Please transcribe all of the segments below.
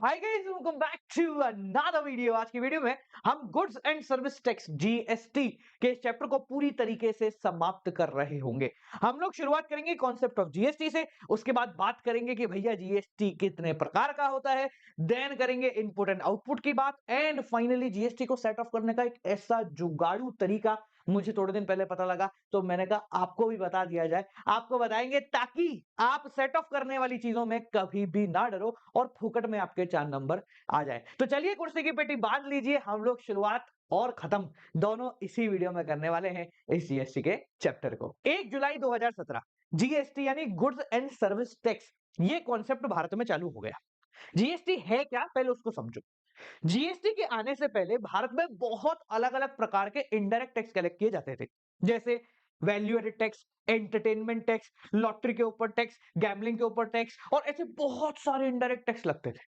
Hi guys, welcome back to another video. आज की video में हम goods and service tax GST के इस चैप्टर को पूरी तरीके से समाप्त कर रहे होंगे। हम लोग शुरुआत करेंगे कॉन्सेप्ट ऑफ जीएसटी से, उसके बाद बात करेंगे कि भैया जीएसटी कितने प्रकार का होता है, देन करेंगे इनपुट एंड आउटपुट की बात, एंड फाइनली जीएसटी को सेट ऑफ करने का एक ऐसा जुगाड़ू तरीका मुझे थोड़े दिन पहले पता लगा, तो मैंने कहा आपको भी बता दिया जाए। आपको बताएंगे ताकि आप सेट ऑफ करने वाली चीजों में कभी भी ना डरो और फुकट में आपके 4 नंबर आ जाए। तो चलिए कुर्सी की पेटी बांध लीजिए, हम लोग शुरुआत और खत्म दोनों इसी वीडियो में करने वाले हैं इस जीएसटी के चैप्टर को। 1 जुलाई 2017 जीएसटी यानी गुड्स एंड सर्विस टैक्स, ये कॉन्सेप्ट भारत में चालू हो गया। जीएसटी है क्या, पहले उसको समझो। जीएसटी के आने से पहले भारत में बहुत अलग अलग प्रकार के इनडायरेक्ट टैक्स कलेक्ट किए जाते थे, जैसे value added tax, entertainment tax, lottery के ऊपर टैक्स, गैम्बलिंग के ऊपर टैक्स, और ऐसे बहुत सारे इनडायरेक्ट टैक्स लगते थे।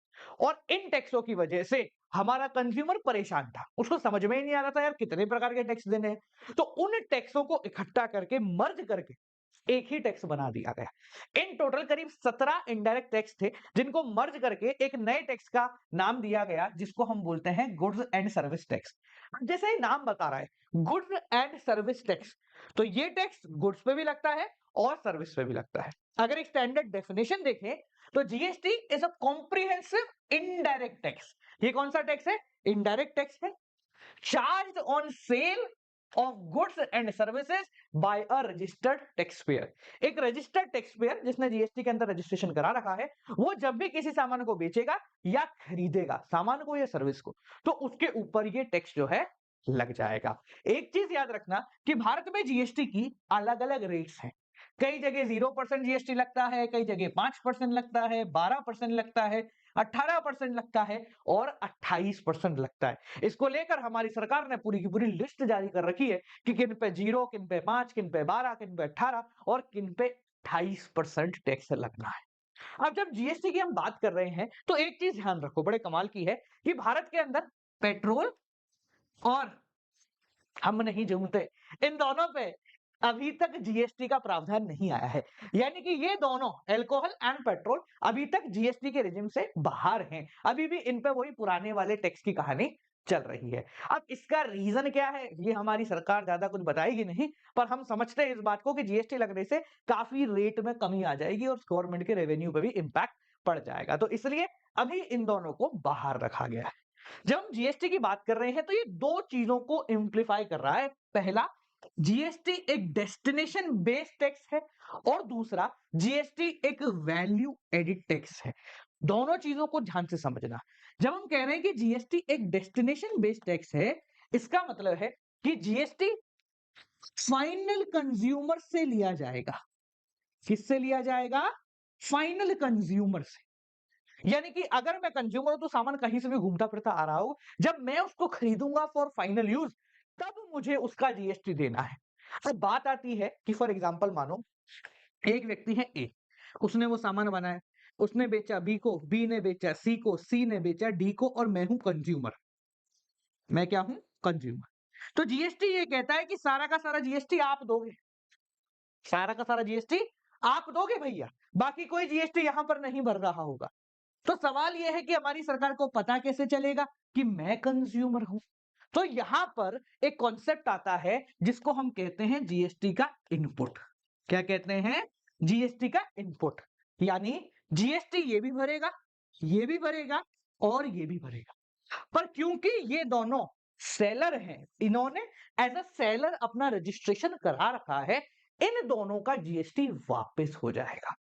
और इन टैक्सों की वजह से हमारा कंज्यूमर परेशान था, उसको समझ में ही नहीं आ रहा था यार कितने प्रकार के टैक्स देने हैं। तो उन टैक्सों को इकट्ठा करके मर्ज करके एक ही टैक्स बना दिया गया। इन टोटल करीब 17 इनडायरेक्ट टैक्स थे, जिनको मर्ज करके एक नए टैक्स का नाम दिया गया, जिसको हम बोलते हैं गुड्स एंड सर्विस टैक्स। जैसे ही नाम बता रहा है, गुड्स एंड सर्विस टैक्स, तो ये टैक्स गुड्स पे भी लगता है और सर्विस पे भी लगता है। अगर एक स्टैंडर्ड डेफिनेशन देखें तो GST is a comprehensive indirect tax. ये कौन सा टैक्स है? इनडायरेक्ट टैक्स है, charge on sale of goods and services by a registered tax payer. एक रजिस्टर्ड टैक्स पेयर जिसने जीएसटी के अंदर रजिस्ट्रेशन करा रखा है, वो जब भी किसी सामान को बेचेगा या खरीदेगा, सामान को या सर्विस को, तो उसके ऊपर ये टैक्स जो है लग जाएगा। एक चीज याद रखना कि भारत में जीएसटी की अलग अलग रेट्स हैं। कई जगह 0% जीएसटी लगता है, कई जगह 5% लगता है, 12% लगता है, 18% लगता है और 28% लगता है। इसको लेकर हमारी सरकार ने पूरी की पूरी लिस्ट जारी कर रखी है कि किन पे 0, किन पे 5, किन पे 12, किन पे 18 और किन पे 28% टैक्स लगना है। अब जब जीएसटी की हम बात कर रहे हैं तो एक चीज ध्यान रखो, बड़े कमाल की है कि भारत के अंदर पेट्रोल और हम नहीं जूते, इन दोनों पे अभी तक जीएसटी का प्रावधान नहीं आया है। यानी कि ये दोनों अल्कोहल एंड पेट्रोल अभी तक जीएसटी के रिजिम से बाहर हैं। अभी भी इन पे वही पुराने वाले टैक्स की कहानी चल रही है। अब इसका रीजन क्या है, ये हमारी सरकार ज्यादा कुछ बताएगी नहीं, पर हम समझते हैं इस बात को कि जीएसटी लगने से काफी रेट में कमी आ जाएगी और गवर्नमेंट के रेवेन्यू पे भी इंपैक्ट पड़ जाएगा, तो इसलिए अभी इन दोनों को बाहर रखा गया है। जब हम जीएसटी की बात कर रहे हैं तो ये दो चीजों को इम्प्लीफाई कर रहा है। पहला, जीएसटी एक डेस्टिनेशन बेस्ड टैक्स है और दूसरा जीएसटी एक वैल्यू एडिड टैक्स है। दोनों चीजों को ध्यान से समझना। जब हम कह रहे हैं कि जीएसटी एक डेस्टिनेशन बेस्ड टैक्स है, इसका मतलब है कि जीएसटी फाइनल कंज्यूमर से लिया जाएगा। किससे लिया जाएगा? फाइनल कंज्यूमर से। यानी कि अगर मैं कंज्यूमर हूं तो सामान कहीं से भी घूमता फिरता आ रहा हो, जब मैं उसको खरीदूंगा फॉर फाइनल यूज, तब मुझे उसका जीएसटी देना है। अब बात आती है कि फॉर एग्जांपल मानो एक व्यक्ति है ए, उसने वो सामान बनाया, उसने बेचा बी को, बी ने बेचा सी को, सी ने बेचा डी को, और मैं हूं कंज्यूमर। मैं क्या हूं? कंज्यूमर। तो जीएसटी ये कहता है कि सारा का सारा जीएसटी आप दोगे, सारा का सारा जीएसटी आप दोगे भैया, बाकी कोई जीएसटी यहां पर नहीं भर रहा होगा। तो सवाल यह है कि हमारी सरकार को पता कैसे चलेगा कि मैं कंज्यूमर हूं? तो यहां पर एक कॉन्सेप्ट आता है जिसको हम कहते हैं जीएसटी का इनपुट। क्या कहते हैं? जीएसटी का इनपुट। यानी जीएसटी ये भी भरेगा, ये भी भरेगा और ये भी भरेगा। पर क्योंकि ये दोनों सेलर हैं, इन्होंने एज अ सेलर अपना रजिस्ट्रेशन करा रखा है, इन दोनों का जीएसटी वापस हो जाएगा।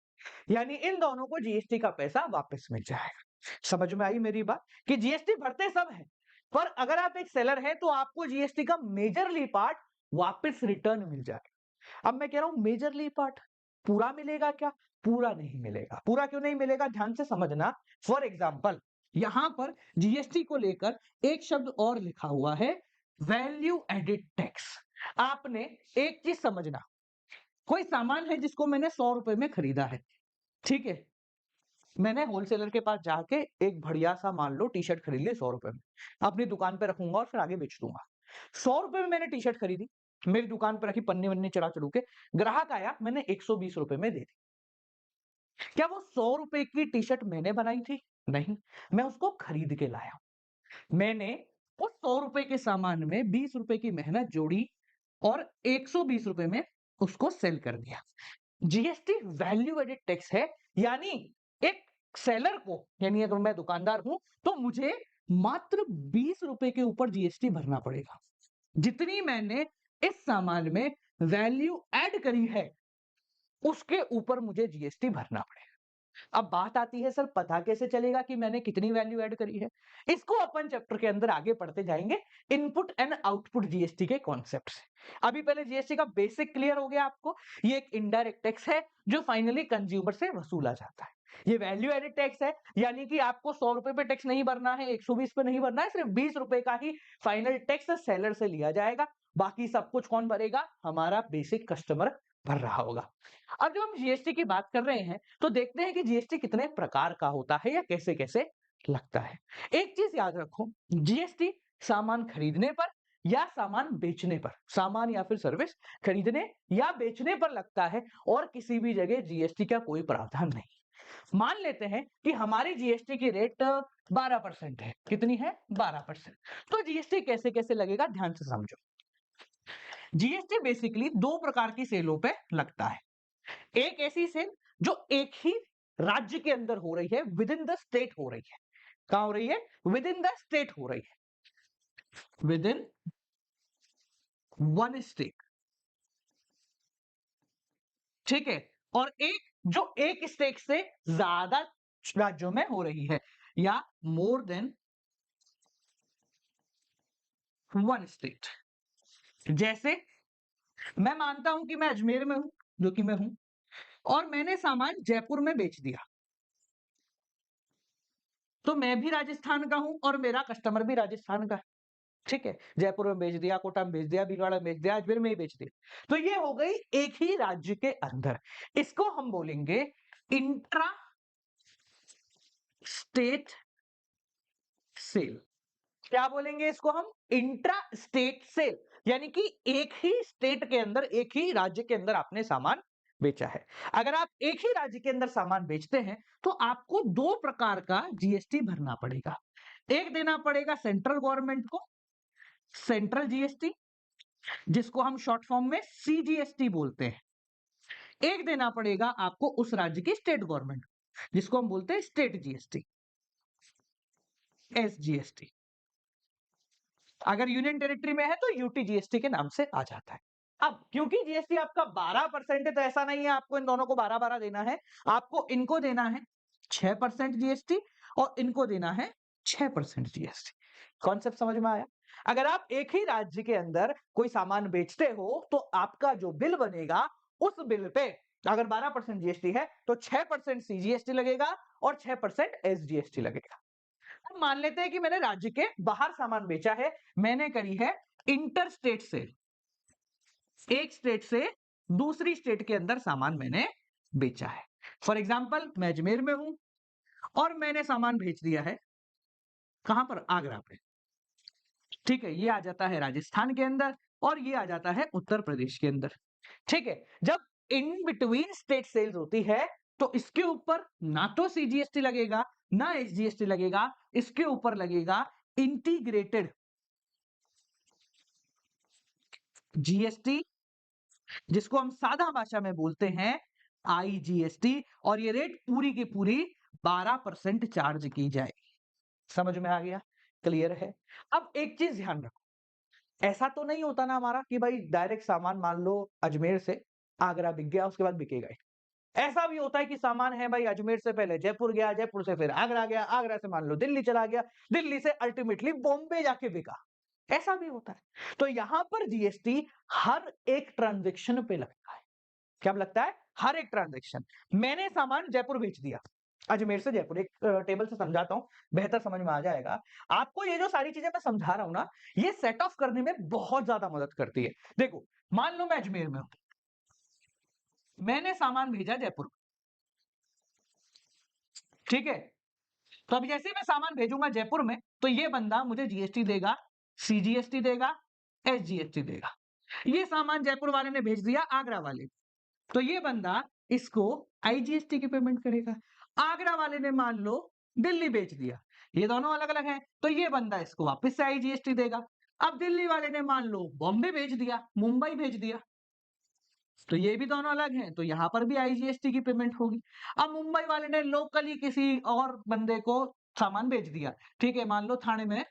यानी इन दोनों को जीएसटी का पैसा वापस मिल जाएगा। समझ में आई मेरी बात कि जीएसटी भरते सब है, पर अगर आप एक सेलर हैं तो आपको जीएसटी का मेजरली पार्ट वापस रिटर्न मिल जाएगा। अब मैं कह रहा हूं मेजरली पार्ट, पूरा मिलेगा क्या? पूरा नहीं मिलेगा। पूरा क्यों नहीं मिलेगा, ध्यान से समझना। फॉर एग्जाम्पल यहां पर जीएसटी को लेकर एक शब्द और लिखा हुआ है, वैल्यू एडिड टैक्स। आपने एक चीज समझना, कोई सामान है जिसको मैंने 100 रुपए में खरीदा है, ठीक है, मैंने होलसेलर के पास जाके एक बढ़िया सा मान लो टी शर्ट खरीद ली 100 रुपए में, अपनी दुकान पे रखूंगा और फिर आगे बेच दूंगा। 100 रुपए में मैंने टी शर्ट खरीदी, मेरी दुकान पे रखी, पन्ने वन्ने चढ़ा चढ़ू के, ग्राहक आया, मैंने 120 रुपए में दे दी। क्या वो 100 रुपए की टी शर्ट मैंने बनाई थी? नहीं, मैं उसको खरीद के लाया हूं। मैंने उस 100 रुपए के सामान में 20 रुपए की मेहनत जोड़ी और 120 रुपए में उसको सेल कर दिया। जीएसटी वैल्यू एडेड टैक्स है, यानी एक सेलर को, यानी अगर मैं दुकानदार हूं तो मुझे मात्र 20 रुपए के ऊपर जीएसटी भरना पड़ेगा। जितनी मैंने इस सामान में वैल्यू ऐड करी है उसके ऊपर मुझे जीएसटी भरना पड़ेगा। अब बात आती है, सर पता कैसे चलेगा कि मैंने कितनी वैल्यू ऐड करी है? इसको अपन चैप्टर के अंदर आगे पढ़ते जाएंगे, इनपुट एंड आउटपुट जीएसटी के कॉन्सेप्ट से। अभी पहले जीएसटी का बेसिक क्लियर हो गया आपको। ये एक इनडायरेक्ट टैक्स है जो फाइनली कंज्यूमर से वसूला जाता है। ये वैल्यू एडेड टैक्स है, यानी कि आपको 100 रुपए पे टैक्स नहीं भरना है, 120 पे नहीं भरना है, सिर्फ 20 रुपए का ही फाइनल टैक्स सेलर से लिया जाएगा। बाकी सब कुछ कौन भरेगा? हमारा बेसिक कस्टमर भर रहा होगा। अब जब हम जीएसटी की बात कर रहे हैं तो देखते हैं कि जीएसटी कितने प्रकार का होता है या कैसे कैसे लगता है। एक चीज याद रखो, जीएसटी सामान खरीदने पर या सामान बेचने पर, सामान या फिर सर्विस खरीदने या बेचने पर लगता है और किसी भी जगह जीएसटी का कोई प्रावधान नहीं। मान लेते हैं कि हमारी जीएसटी की रेट 12% है। कितनी है? 12%। तो जीएसटी कैसे कैसे लगेगा, ध्यान से समझो। जीएसटी बेसिकली दो प्रकार की सेलों पे लगता है। एक ऐसी सेल जो एक ही राज्य के अंदर हो रही है, विद इन द स्टेट हो रही है। कहां हो रही है? विद इन द स्टेट हो रही है, विद इन वन स्टेट। ठीक है। और एक जो एक स्टेट से ज्यादा राज्यों में हो रही है, या मोर देन वन स्टेट। जैसे मैं मानता हूं कि मैं अजमेर में हूं, जो कि मैं हूं, और मैंने सामान जयपुर में बेच दिया, तो मैं भी राजस्थान का हूं और मेरा कस्टमर भी राजस्थान का है। ठीक है, जयपुर में बेच दिया, कोटा में बेच दिया, भीलवाड़ा में बेच दिया, अजमेर में ही बेच दिया। तो ये हो गई एक ही राज्य के अंदर। इसको हम बोलेंगे इंट्रा स्टेट सेल। क्या बोलेंगे इसको हम? इंट्रा स्टेट सेल, यानी कि एक ही स्टेट के अंदर, एक ही राज्य के अंदर आपने सामान बेचा है। अगर आप एक ही राज्य के अंदर सामान बेचते हैं तो आपको दो प्रकार का जीएसटी भरना पड़ेगा। एक देना पड़ेगा सेंट्रल गवर्नमेंट को, सेंट्रल जीएसटी, जिसको हम शॉर्ट फॉर्म में सीजीएसटी बोलते हैं। एक देना पड़ेगा आपको उस राज्य की स्टेट गवर्नमेंट, जिसको हम बोलते हैं स्टेट जीएसटी, एसजीएसटी। अगर यूनियन टेरिटरी में है तो यूटी जीएसटी के नाम से आ जाता है। अब क्योंकि जीएसटी आपका 12% है, तो ऐसा नहीं है आपको इन दोनों को 12-12 देना है। आपको इनको देना है 6% जीएसटी और इनको देना है 6% जीएसटी। कॉन्सेप्ट समझ में आया? अगर आप एक ही राज्य के अंदर कोई सामान बेचते हो तो आपका जो बिल बनेगा, उस बिल पे अगर 12% जीएसटी है तो 6% सीजीएसटी लगेगा और 6% एसजीएसटी लगेगा। अब मान लेते हैं कि मैंने राज्य के बाहर सामान बेचा है, मैंने करी है इंटर स्टेट सेल। एक स्टेट से दूसरी स्टेट के अंदर सामान मैंने बेचा है। फॉर एग्जाम्पल मैं अजमेर में हूं और मैंने सामान भेज दिया है कहां पर? आगरा पे। ठीक है, ये आ जाता है राजस्थान के अंदर और ये आ जाता है उत्तर प्रदेश के अंदर। ठीक है, जब इन बिटवीन स्टेट सेल्स होती है तो इसके ऊपर ना तो सीजीएसटी लगेगा ना एसजीएसटी लगेगा, इसके ऊपर लगेगा इंटीग्रेटेड जीएसटी, जिसको हम सादा भाषा में बोलते हैं आईजीएसटी, और ये रेट पूरी की पूरी 12% चार्ज की जाएगी। समझ में आ गया? क्लियर है? अब एक चीज ध्यान रखो, ऐसा तो नहीं होता ना हमारा कि भाई डायरेक्ट सामान मान लो अजमेर से आगरा बिक गया उसके बाद बिकेगा ही। ऐसा भी होता है कि सामान है भाई अजमेर से पहले जयपुर गया, जयपुर से फिर आगरा गया, आगरा से मान लो दिल्ली चला गया, दिल्ली से अल्टीमेटली बॉम्बे जाके बिका। ऐसा भी होता है। तो यहां पर जीएसटी हर एक ट्रांजेक्शन पे लगता है। क्या लगता है? हर एक ट्रांजेक्शन। मैंने सामान जयपुर बेच दिया, अजमेर से जयपुर, एक टेबल से समझाता हूं, बेहतर समझ में आ जाएगा आपको। ये जो सारी चीजें मैं समझा रहा हूं ना, ये सेट ऑफ करने में बहुत ज्यादा मदद करती है। देखो, मान लो मैं अजमेर में हूं, मैंने सामान भेजा जयपुर। ठीक है, तो अब जैसे मैं सामान भेजूंगा जयपुर में तो ये बंदा मुझे जीएसटी देगा, सीजीएसटी देगा, एसजीएसटी देगा। ये सामान जयपुर वाले ने भेज दिया आगरा वाले, तो ये बंदा इसको आईजीएसटी की पेमेंट करेगा। आगरा वाले ने मान लो दिल्ली बेच दिया, ये दोनों अलग अलग हैं, तो ये बंदा इसको वापस से आईजीएसटी देगा। अब दिल्ली वाले ने मान लो बॉम्बे भेज दिया, मुंबई भेज दिया, तो ये भी दोनों अलग हैं, तो यहाँ पर भी आईजीएसटी की पेमेंट होगी। अब मुंबई वाले ने लोकली किसी और बंदे को सामान बेच दिया, ठीक है, मान लो थाने में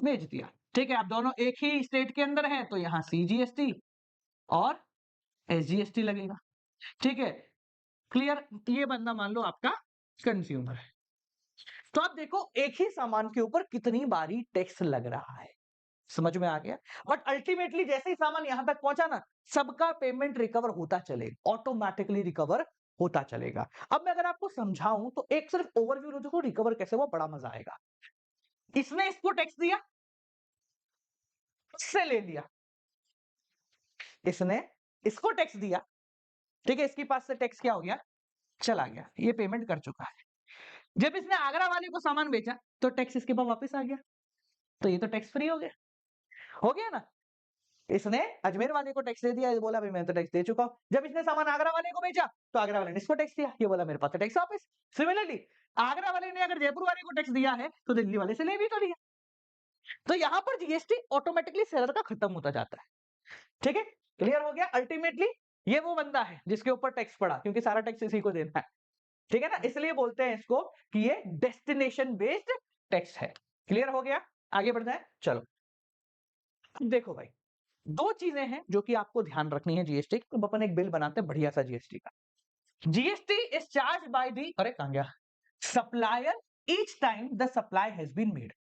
भेज दिया, ठीक है, अब दोनों एक ही स्टेट के अंदर हैं, तो यहाँ सीजीएसटी और एसजीएसटी लगेगा, ठीक है, क्लियर। ये बंदा मान लो आपका कंज्यूमर है, तो आप देखो एक ही सामान के ऊपर कितनी बारी टैक्स लग रहा है, समझ में आ गया। बट अल्टीमेटली जैसे ही सामान यहां तक पहुंचा ना, सबका पेमेंट रिकवर होता चलेगा, ऑटोमेटिकली रिकवर होता चलेगा। अब मैं अगर आपको समझाऊं तो एक सिर्फ ओवरव्यू देखो रिकवर कैसे, वो बड़ा मजा आएगा। इसने इसको टैक्स दिया, इससे ले लिया, इसने इसको टैक्स दिया, ठीक है, इसके पास से टैक्स क्या हो गया, चला गया, ये पेमेंट कर चुका है। जब इसने आगरा वाले को सामान बेचा तो टैक्स इसके पास वापस आ गया, तो ये तो टैक्स फ्री हो गया ना। इसने अजमेर वाले को टैक्स दे दिया, ये बोला भाई मैं तो टैक्स दे चुका हूं। जब इसने सामान आगरा वाले को बेचा तो आगरा वाले ने इसको टैक्स दिया, ये बोला मेरे पास तो टैक्स वापस। सिमिलरली आगरा वाले ने अगर जयपुर वाले को टैक्स दिया है तो दिल्ली वाले से ले भी तो लिया, तो यहां पर जीएसटी ऑटोमेटिकली सेलर का खत्म होता जाता है, ठीक है, क्लियर हो गया। अल्टीमेटली ये वो बंदा है जिसके ऊपर टैक्स पड़ा, क्योंकि सारा टैक्स इसी को देना है, ठीक है ना, इसलिए बोलते हैं इसको कि ये डेस्टिनेशन बेस्ड टैक्स है। क्लियर हो गया, आगे बढ़ जाए, चलो देखो भाई, दो चीजें हैं जो कि आपको ध्यान रखनी है जीएसटी, तो अपन एक बिल बनाते हैं बढ़िया सा जीएसटी का। GST is charged by the, अरे कहां गया, supplier each time the supply has been made,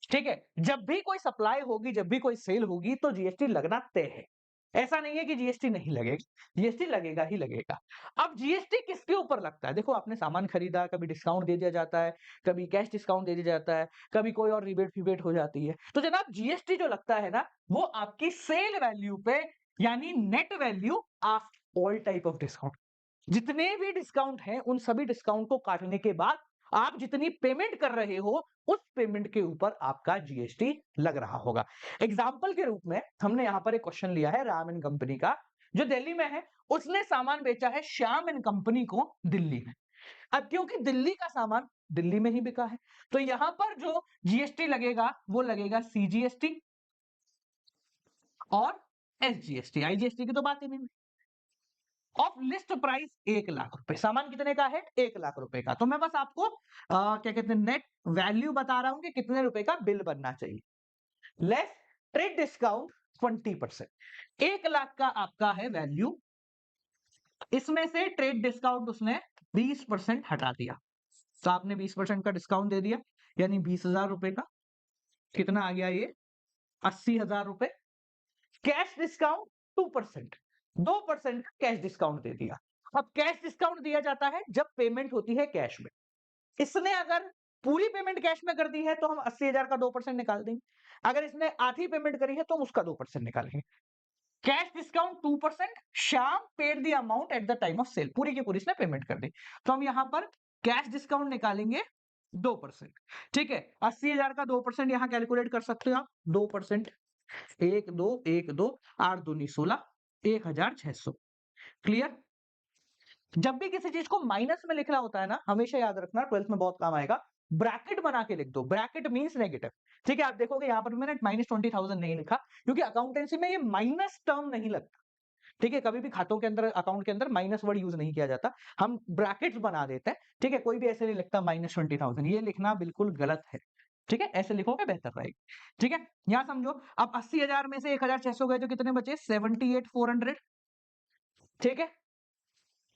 ठीक है, जब भी कोई सप्लाई होगी, जब भी कोई सेल होगी तो जीएसटी लगना तय है, ऐसा नहीं है कि जीएसटी नहीं लगेगा, जीएसटी लगेगा ही लगेगा। अब जीएसटी किसके ऊपर लगता है, देखो आपने सामान खरीदा, कभी डिस्काउंट दे दिया जाता है, कभी कैश डिस्काउंट दे दिया जाता है, कभी कोई और रिबेट फिबेट हो जाती है, तो जनाब जीएसटी जो लगता है ना, वो आपकी सेल वैल्यू पे, यानी net value after all type of discount, जितने भी डिस्काउंट हैं उन सभी डिस्काउंट को काटने के बाद आप जितनी पेमेंट कर रहे हो उस पेमेंट के ऊपर आपका जीएसटी लग रहा होगा। एग्जाम्पल के रूप में हमने यहां पर एक क्वेश्चन लिया है राम एंड कंपनी का, जो दिल्ली में है, उसने सामान बेचा है श्याम एंड कंपनी को दिल्ली में। अब क्योंकि दिल्ली का सामान दिल्ली में ही बिका है, तो यहां पर जो जीएसटी लगेगा वो लगेगा सीजीएसटी और एसजीएसटी, आईजीएसटी की तो बात ही नहीं। ऑफ लिस्ट प्राइस 1 लाख रुपए, सामान कितने का है, 1 लाख रुपए का, तो मैं बस आपको क्या कहते हैं नेट वैल्यू बता रहा हूं कि कितने रुपए का बिल बनना चाहिए, लेस ट्रेड डिस्काउंट 20%, 1 लाख का आपका है वैल्यू, इसमें से ट्रेड डिस्काउंट उसने 20% हटा दिया, तो आपने 20% का डिस्काउंट दे दिया, यानी 20,000 रुपए का कितना आ गया ये, 80,000 रुपए। कैश डिस्काउंट 2%, 2% का कैश डिस्काउंट दे दिया। अब कैश डिस्काउंट दिया जाता है जब पेमेंट होती है कैश में, इसने अगर पूरी पेमेंट कैश में कर दी है तो हम 80,000 का 2% निकाल देंगे, अगर इसने आधी पेमेंट करी है तो हम उसका 2% निकालेंगे। Cash discount 2%, Shyam paid the amount at the time of sale, पूरी की पूरी इसने पेमेंट कर दी, तो हम यहां पर कैश डिस्काउंट निकालेंगे 2%, ठीक है, 80,000 का 2% यहां कैलकुलेट कर सकते हो आप, 2%, 1 2 8 दूनी 16, 1,600, क्लियर। जब भी किसी चीज को माइनस में लिखना होता है ना, हमेशा याद रखना, 12th में बहुत काम आएगा, ब्रैकेट बना के लिख दो, ब्रैकेट मींस नेगेटिव, ठीक है, आप देखोगे यहां पर मैंने -20,000 नहीं लिखा, क्योंकि अकाउंटेंसी में ये माइनस टर्म नहीं लगता, ठीक है, कभी भी खातों के अंदर, अकाउंट के अंदर माइनस वर्ड यूज नहीं किया जाता, हम ब्रैकेट्स बना देते हैं, ठीक है, कोई भी ऐसे नहीं लिखता -20,000, ये लिखना बिल्कुल गलत है, ठीक है, ऐसे लिखोगे बेहतर रहेगा, ठीक है, यहां समझो, अब 80,000 में से 1,600 गए तो कितने बचे, 78,400, ठीक है।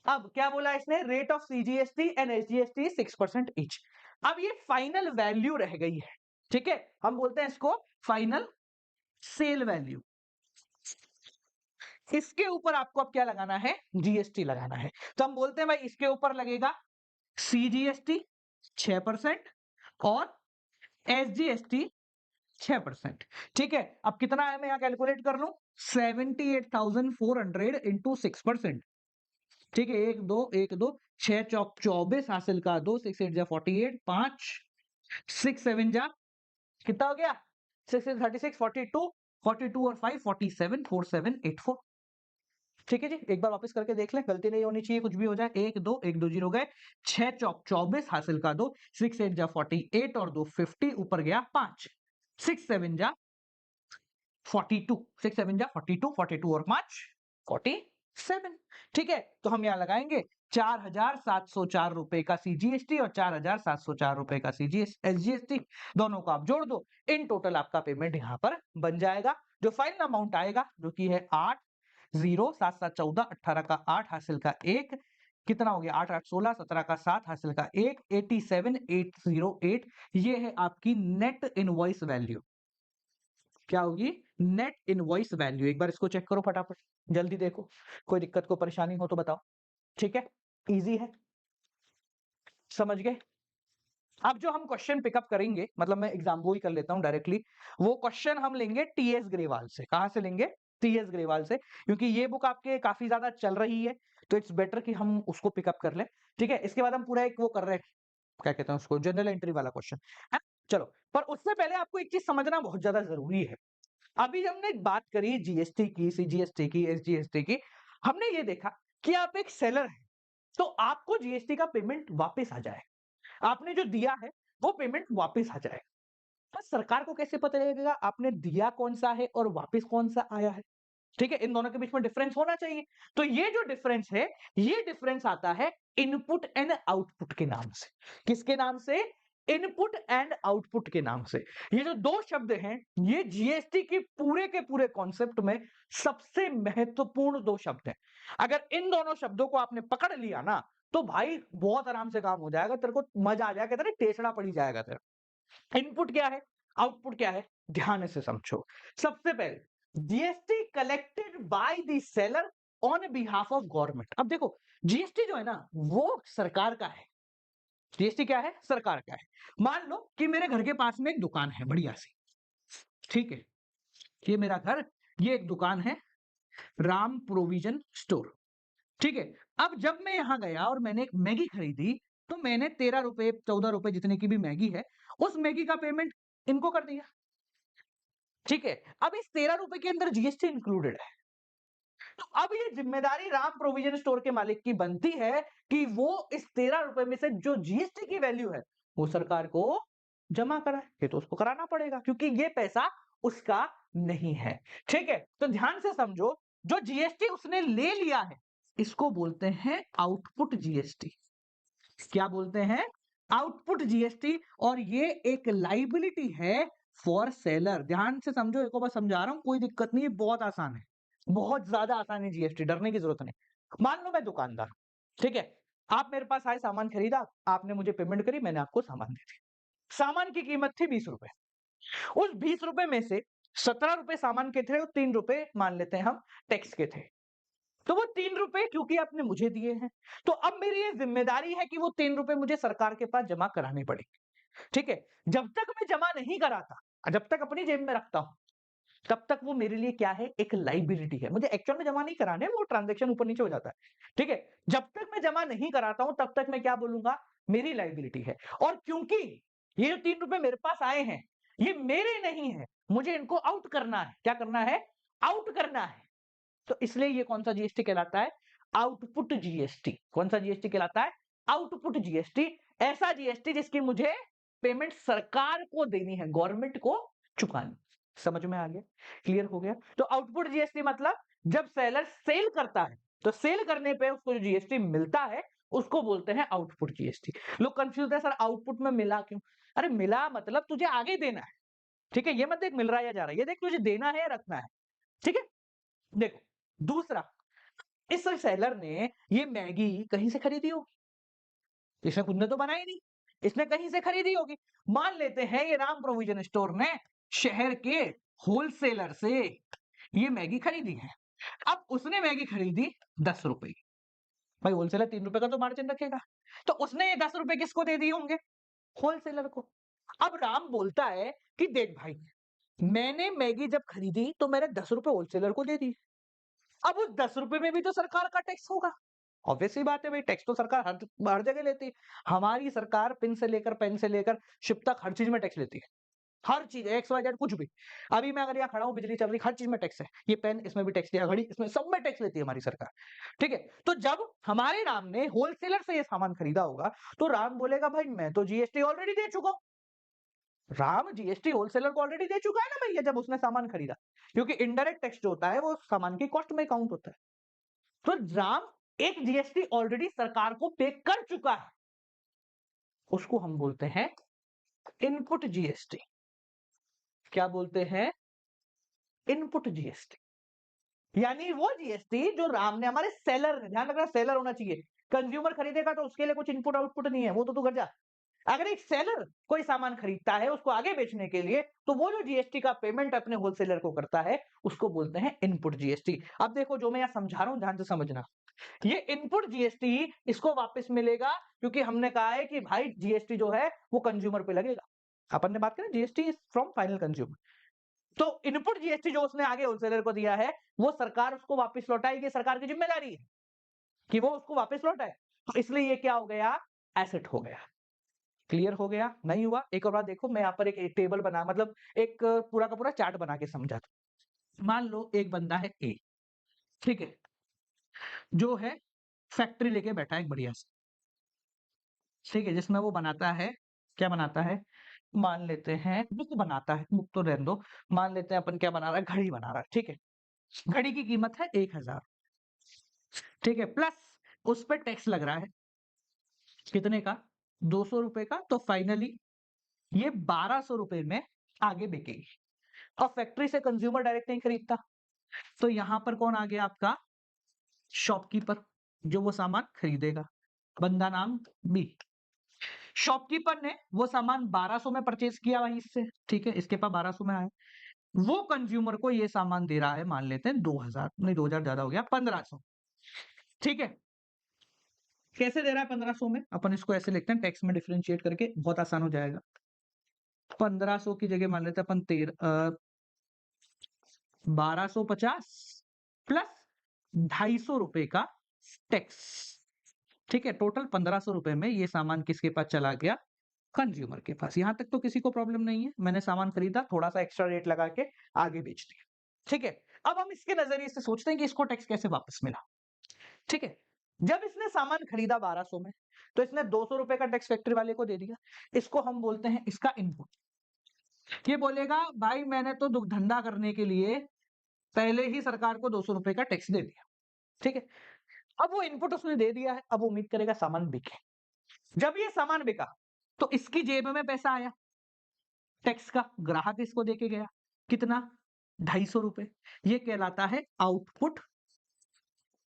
अब क्या बोला इसने, rate of CGST and SGST 6% each, अब ये फाइनल वैल्यू रह गई है, ठीक है, हम बोलते हैं इसको फाइनल सेल वैल्यू, इसके ऊपर आपको अब क्या लगाना है, जीएसटी लगाना है, तो हम बोलते हैं भाई इसके ऊपर लगेगा सीजीएसटी 6% और एसजीएसटी 6%, ठीक है, अब कितना है मैं यहां कैलकुलेट कर लूं, 78,400 इंटू 6%, ठीक है, 1 2 1 2 6 चौक 24 हासिल का 2 6 8 जा 48, 5 6 7 जा कितना हो गया, 6 36 42, 42 और 5 47, 4784, ठीक है जी, एक बार वापस करके देख लें, गलती नहीं होनी चाहिए, कुछ भी हो जाए। 1 2 0 गए, 6 चौक 24 हासिल का 2, 6 8 जा 48 और 2 50, ऊपर गया 5, 6 7 जा 42, 6 7 जा 42, 42 और 5 47। ठीक है, तो हम यहाँ लगाएंगे 4,704 रुपए का सीजीएसटी और 4,704 रुपए का एसजीएसटी, दोनों को आप जोड़ दो, इन टोटल आपका पेमेंट यहाँ पर बन जाएगा। जो फाइनल अमाउंट आएगा जो कि है 8 0 7 7 14 18 का 8 हासिल का 1, कितना हो गया 8 8 16 17 का 7 हासिल का 1, 87,808। ये है आपकी नेट इनवॉइस वैल्यू। क्या होगी? Net invoice value. एक बार इसको चेक करो फटाफट, जल्दी देखो, कोई दिक्कत को परेशानी हो तो बताओ। ठीक है, इजी है, समझ गए। अब जो हम क्वेश्चन पिकअप करेंगे, मतलब मैं एग्जाम्पल ही कर लेता हूं डायरेक्टली, वो क्वेश्चन हम लेंगे टीएस ग्रेवाल से। कहां से लेंगे? टीएस ग्रेवाल से, क्योंकि ये बुक आपके काफी ज्यादा चल रही है, तो इट्स बेटर कि हम उसको पिकअप कर लें। ठीक है, इसके बाद हम पूरा एक वो कर रहे हैं, क्या कहते हैं उसको, जनरल एंट्री वाला क्वेश्चन है। चलो, पर उससे पहले आपको एक चीज समझना बहुत ज्यादा जरूरी है। अभी हमने बात करी जीएसटी की, सीजीएसटी की, एसजीएसटी की, हमने ये देखा कि आप एक सेलर हैं, तो आपको जीएसटी का पेमेंट वापस आ जाए, आपने जो दिया है वो पेमेंट वापस आ जाए। पर सरकार को कैसे पता लगेगा आपने दिया कौन सा है और वापस कौन सा आया है? ठीक है, इन दोनों के बीच में डिफरेंस होना चाहिए। तो ये जो डिफरेंस है, ये डिफरेंस आता है इनपुट एंड आउटपुट के नाम से। किसके नाम से? इनपुट एंड आउटपुट के नाम से। ये जो दो शब्द हैं, ये जीएसटी की पूरे के पूरे कॉन्सेप्ट में सबसे महत्वपूर्ण दो शब्द हैं। अगर इन दोनों शब्दों को आपने पकड़ लिया ना, तो भाई बहुत आराम से काम हो जाएगा, तेरे को मजा आ जाएगा, तेरे टेसड़ा पड़ी जाएगा तेरा। इनपुट क्या है, आउटपुट क्या है, ध्यान से समझो। सबसे पहले GST collected by the seller on behalf of government. अब देखो, जीएसटी जो है ना, वो सरकार का है। जीएसटी क्या है? सरकार का है। मान लो कि मेरे घर के पास में एक दुकान है बढ़िया सी, ठीक है, ये मेरा घर, ये एक दुकान है, राम प्रोविजन स्टोर। ठीक है, अब जब मैं यहां गया और मैंने एक मैगी खरीदी, तो मैंने 13 रुपए 14 रुपए जितने की भी मैगी है, उस मैगी का पेमेंट इनको कर दिया। ठीक है, अब इस 13 रुपए के अंदर जीएसटी इंक्लूडेड है। तो अब ये जिम्मेदारी राम प्रोविजन स्टोर के मालिक की बनती है कि वो इस 13 रुपए में से जो जीएसटी की वैल्यू है, वो सरकार को जमा कराए। ये तो उसको कराना पड़ेगा, क्योंकि ये पैसा उसका नहीं है। ठीक है, तो ध्यान से समझो, जो जीएसटी उसने ले लिया है, इसको बोलते हैं आउटपुट जीएसटी। क्या बोलते हैं? Output GST. और ये एक लाइबिलिटी है फॉर सेलर। ध्यान से समझो, एक बार समझा रहा हूं, कोई दिक्कत नहीं है, बहुत आसान है, बहुत ज्यादा आसान है जीएसटी, डरने की जरूरत नहीं। मान लो मैं दुकानदार, ठीक है, आप मेरे पास आए, सामान खरीदा, आपने मुझे पेमेंट करी, मैंने आपको सामान दे दी। सामान की कीमत थी 20 रुपए। उस 20 रुपए में से 17 रुपए सामान के थे और 3 रुपए मान लेते हैं हम टैक्स के थे। तो वो 3 रुपए क्योंकि आपने मुझे दिए हैं, तो अब मेरी ये जिम्मेदारी है कि वो 3 रुपए मुझे सरकार के पास जमा कराने पड़ेंगे। ठीक है, जब तक मैं जमा नहीं कराता, जब तक अपनी जेब में रखता हूं, तब तक वो मेरे लिए क्या है? एक लाइबिलिटी है। मुझे एक्चुअल में जमा नहीं कराने, वो ट्रांजैक्शन ऊपर नीचे हो जाता है। ठीक है, जब तक मैं जमा नहीं कराता हूं, तब तक मैं क्या बोलूंगा? मेरी लाइबिलिटी है। और क्योंकि ये जो 3 रुपए मेरे पास आए हैं, ये मेरे नहीं है, मुझे इनको आउट करना है। क्या करना है? आउट करना है। तो इसलिए ये कौन सा जीएसटी कहलाता है? Output GST. कौन सा जीएसटी कहलाता है? Output GST. ऐसा जीएसटी जिसकी मुझे पेमेंट सरकार को देनी है, गवर्नमेंट को चुकानी। समझ में आ गया? क्लियर हो गया? तो आउटपुट जीएसटी मतलब जब सेलर सेल करता है, तो सेल करने पे उसको जो जीएसटी मिलता है, उसको बोलते हैं आउटपुट जीएसटी। लोग कंफ्यूज है, सर आउटपुट में मिला क्यों? अरे मिला मतलब तुझे आगे देना है। ठीक है, ये मत देख मिल रहा है या जा रहा है, ये देख तुझे देना है या रखना है। ठीक है, देखो, दूसरा, इस सेलर ने ये मैगी कहीं से खरीदी होगी, इसने खुद ने तो बनाई नहीं, इसने कहीं से खरीदी होगी। मान लेते हैं ये राम प्रोविजन स्टोर ने शहर के होलसेलर से ये मैगी खरीदी है। अब उसने मैगी खरीदी 10 रुपए की। भाई होलसेलर 3 रुपए का तो मार्जिन रखेगा, तो उसने ये 10 रुपए किसको दे दिए होंगे? होलसेलर को। अब राम बोलता है कि देख भाई, मैंने मैगी जब खरीदी तो मैंने 10 रुपए होलसेलर को दे दी। अब उस 10 रुपए में भी तो सरकार का टैक्स होगा। ऑब्वियस सी बात है भाई, टैक्स तो सरकार हर हर जगह लेती है। हमारी सरकार पिन से लेकर पेन से लेकर शिप तक हर चीज में टैक्स लेती है। हर चीज एक्स वाई जेड कुछ भी। अभी मैं अगर यहाँ खड़ा हूँ, बिजली चल रही, हर चीज में टैक्स है। ये पेन, इसमें भी टैक्स दिया, घड़ी, इसमें सब में टैक्स लेती है हमारी सरकार। ठीक है, तो जब हमारे राम ने होलसेलर से ये सामान खरीदा होगा, तो राम बोलेगा भाई मैं तो जीएसटी ऑलरेडी दे चुका हूँ। राम जीएसटी होलसेलर को ऑलरेडी दे चुका है ना भैया, जब उसने सामान खरीदा, क्योंकि इनडायरेक्ट टैक्स जो होता है वो सामान की कॉस्ट में काउंट होता है। तो राम एक जीएसटी ऑलरेडी सरकार को पे कर चुका है, उसको हम बोलते हैं इनपुट जीएसटी। क्या बोलते हैं? Input GST. यानी वो जीएसटी जो राम ने हमारे सेलर, ध्यान रखना सेलर होना चाहिए, कंज्यूमर खरीदेगा तो उसके लिए कुछ इनपुट आउटपुट नहीं है, वो तो तू कर जा। अगर एक सेलर कोई सामान खरीदता है उसको आगे बेचने के लिए, तो वो जो जीएसटी का पेमेंट अपने होलसेलर को करता है उसको बोलते हैं इनपुट जीएसटी। अब देखो जो मैं यहाँ समझा रहा हूँ ध्यान से समझना, ये इनपुट जीएसटी इसको वापस मिलेगा, क्योंकि हमने कहा है कि भाई जीएसटी जो है वो कंज्यूमर पे लगेगा। अपन ने बात करें GST is from final consumer, तो इनपुट जीएसटी जो उसने आगे होलसेलर को दिया है वो सरकार उसको वापस लौटाएगी, सरकार की जिम्मेदारी है कि वो उसको वापस लौटाए। तो इसलिए ये क्या हो गया? एसेट हो गया। क्लियर हो गया? नहीं हुआ? एक और बात देखो, मैं यहाँ पर एक टेबल बना, मतलब एक पूरा का पूरा चार्ट बना के समझाता हूं। मान लो एक बंदा है ए, ठीक है, जो है फैक्ट्री लेके बैठा है एक बढ़िया से, ठीक है, जिसमें वो बनाता है, क्या बनाता है? मान लेते हैं बुक बनाता है, बुक तो रहने दो, मान लेते हैं अपन क्या बना रहा है, घड़ी बना रहा है, ठीक है। घड़ी की कीमत है 1000, ठीक है, प्लस उस पर टैक्स लग रहा है कितने का? 200 रुपए का। तो फाइनली ये 1200 रुपए में आगे बिकेगी। और फैक्ट्री से कंज्यूमर डायरेक्ट नहीं खरीदता, तो यहां पर कौन आ गया आपका? शॉपकीपर, जो वो सामान खरीदेगा, बंदा नाम बी। शॉपकीपर ने वो सामान 1200 में परचेज किया वहीं से, ठीक है, इसके पास 1200 में आया, वो कंज्यूमर को ये सामान दे रहा है, मान लेते हैं 2000, नहीं 2000 ज्यादा हो गया, 1500, ठीक है। कैसे दे रहा है 1500 में? अपन इसको ऐसे लिखते हैं, टैक्स में डिफरेंशिएट करके, बहुत आसान हो जाएगा। 1500 की जगह मान लेते हैं अपन 1250 प्लस 250 रुपए का टैक्स, ठीक है, टोटल 1500 रुपए में ये सामान किसके पास चला गया? कंज्यूमर के पास। यहां तक तो किसी को प्रॉब्लम नहीं है, मैंने सामान खरीदा, थोड़ा सा एक्स्ट्रा रेट लगा के आगे बेच दिया, ठीक है। अब हम इसके नजरिए से सोचते हैं कि इसको टैक्स कैसे वापस मिला, ठीक है। जब इसने सामान खरीदा 1200 में, तो इसने 200 रुपए का टैक्स फैक्ट्री वाले को दे दिया, इसको हम बोलते हैं इसका इनपुट। ये बोलेगा भाई मैंने तो धंधा करने के लिए पहले ही सरकार को 200 रुपए का टैक्स दे दिया, ठीक है। अब वो इनपुट उसने दे दिया है, अब वो उम्मीद करेगा सामान बिके। जब ये सामान बिका तो इसकी जेब में पैसा आया टैक्स का, ग्राहक इसको देके गया, कितना? 250 रुपए। ये कहलाता है आउटपुट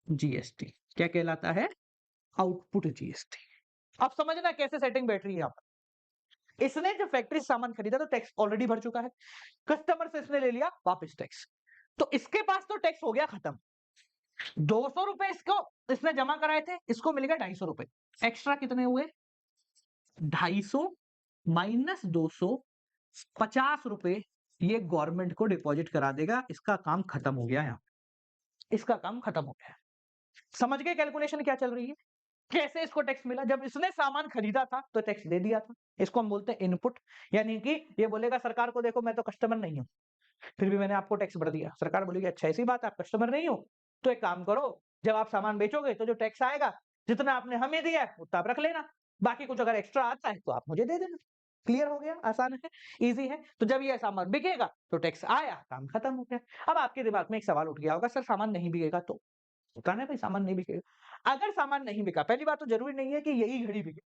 जीएसटी। क्या कहलाता है? Output GST. अब समझना कैसे सेटिंग बैठ रही है यहाँ पर। इसने जब फैक्ट्री से सामान खरीदा तो टैक्स ऑलरेडी भर चुका है, कस्टमर से इसने ले लिया वापस टैक्स, तो इसके पास तो टैक्स हो गया खत्म। 200 रुपए इसको इसने जमा कराए थे, इसको मिल गया 250 रुपए, एक्स्ट्रा कितने हुए? 250 माइनस 200, 50 रुपए ये गवर्नमेंट को डिपॉजिट करा देगा। इसका काम खत्म हो गया, यहाँ इसका काम खत्म हो गया। समझ गए कैलकुलेशन क्या चल रही है? कैसे इसको टैक्स मिला? जब इसने सामान खरीदा था तो टैक्स दे दिया था, इसको हम बोलते हैं इनपुट। यानी कि ये बोलेगा सरकार को देखो मैं तो कस्टमर नहीं हूं, फिर भी मैंने आपको टैक्स भर दिया। सरकार बोलेगी अच्छा ऐसी बात, आप कस्टमर नहीं हो तो एक काम करो, जब आप सामान बेचोगे तो जो टैक्स आएगा जितना आपने हमें दिया है उतना आप रख लेना, बाकी कुछ अगर एक्स्ट्रा आता है तो आप मुझे दे देना। क्लियर हो गया? आसान है, इजी है। तो जब ये सामान बिकेगा तो टैक्स आया, काम खत्म हो गया। अब आपके दिमाग में एक सवाल उठ गया होगा, सर सामान नहीं बिकेगा तो? होता ना भाई, सामान नहीं बिकेगा। अगर सामान नहीं बिका, पहली बात तो जरूरी नहीं है कि यही घड़ी बिके।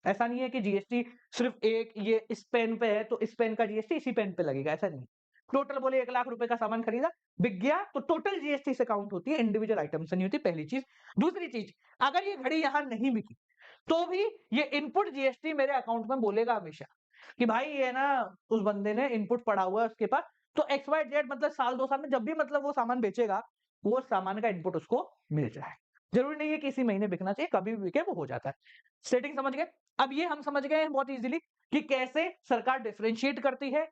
ऐसा नहीं है कि जीएसटी सिर्फ एक ये इस पेन पे है तो इस पेन का जीएसटी इसी पेन पे लगेगा, ऐसा नहीं। टोटल बोले 1 लाख रुपए का सामान खरीदा, बिक गया, तो टोटल जीएसटी से काउंट होती है, इंडिविजुअल आइटम से नहीं होती, पहली चीज। दूसरी चीज, अगर ये घड़ी यहां नहीं बिकी तो भी ये इनपुट जीएसटी मेरे अकाउंट में बोलेगा हमेशा कि भाई ये ना उस बंदे ने इनपुट पड़ा हुआ है उसके पास, तो एक्स वाई जेड मतलब साल 2 साल में जब भी मतलब वो सामान बेचेगा वो सामान का इनपुट उसको मिल जाए। जरूरी नहीं है कि इसी महीने बिकना चाहिए, कभी भी बिके वो हो जाता है। सेटिंग समझ गए? अब ये हम समझ गए हैं बहुत इजीली कि कैसे सरकार डिफरेंशिएट करती है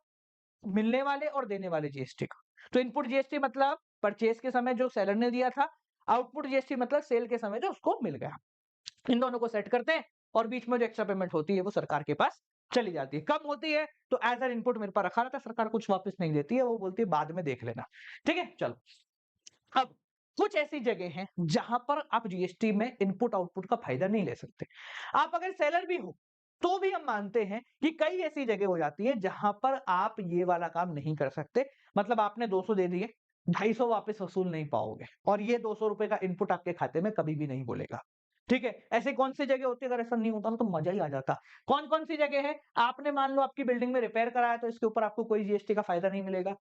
मिलने वाले और देने वाले जीएसटी को। तो इनपुट जीएसटी मतलब परचेज के समय जो सेलर ने दिया था, आउटपुट जीएसटी मतलब सेल के समय जो उसको मिल गया। इन दोनों को सेट करते हैं और बीच में जो एक्स्ट्रा पेमेंट होती है वो सरकार के पास चली जाती है, कम होती है तो एज एन इनपुट मेरे पास रखा रहता है, सरकार कुछ वापस नहीं देती है, वो बोलती है बाद में देख लेना। ठीक है, चलो। अब कुछ ऐसी जगह हैं जहां पर आप जीएसटी में इनपुट आउटपुट का फायदा नहीं ले सकते। आप अगर सेलर भी हो तो भी हम मानते हैं कि कई ऐसी जगह हो जाती है जहां पर आप ये वाला काम नहीं कर सकते। मतलब आपने 200 दे दिए, 250 वापस वसूल नहीं पाओगे और ये 200 रुपए का इनपुट आपके खाते में कभी भी नहीं बोलेगा। ठीक है, ऐसे कौन सी जगह होती है? अगर ऐसा नहीं होता ना तो मजा ही आ जाता। कौन कौन सी जगह है? आपने मान लो आपकी बिल्डिंग में रिपेयर कराया तो इसके ऊपर आपको कोई जीएसटी का फायदा नहीं मिलेगा।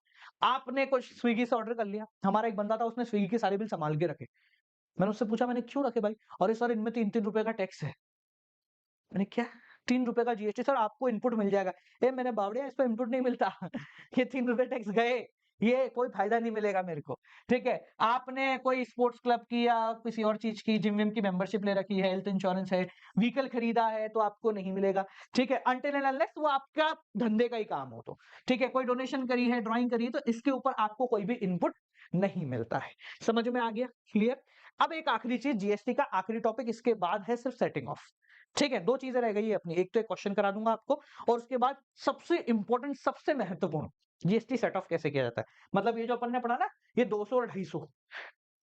आपने कुछ स्विगी से ऑर्डर कर लिया, हमारा एक बंदा था उसने स्विगी के सारे बिल संभाल के रखे। मैंने उससे पूछा, मैंने क्यों रखे भाई? अरे सर इनमें 3-3 रुपए का टैक्स है। मैंने क्या? 3 रुपए का जीएसटी? सर आपको इनपुट मिल जाएगा। मैंने बावड़िया, इस पे इनपुट नहीं मिलता। ये 3 रुपए टैक्स गए, ये कोई फायदा नहीं मिलेगा मेरे को। ठीक है, आपने कोई स्पोर्ट्स क्लब की या किसी और चीज की, जिम विम की मेंबरशिप ले रखी है, हेल्थ इंश्योरेंस है, व्हीकल खरीदा है तो आपको नहीं मिलेगा। ठीक है, अनटिल एंड अनलेस वो आपका धंधे का ही काम हो तो। ठीक है, कोई डोनेशन करी है, ड्राइंग करी है, तो इसके ऊपर आपको कोई भी इनपुट नहीं मिलता है। समझ में आ गया? क्लियर? अब एक आखिरी चीज, जीएसटी का आखिरी टॉपिक इसके बाद है सिर्फ सेटिंग ऑफ। ठीक है, 2 चीजें रह गई है अपनी, एक तो एक क्वेश्चन करा दूंगा आपको और उसके बाद सबसे इंपॉर्टेंट, सबसे महत्वपूर्ण, जीएसटी सेट ऑफ कैसे किया जाता है। मतलब ये जो अपन ने पढ़ा ना, ये 200 और 250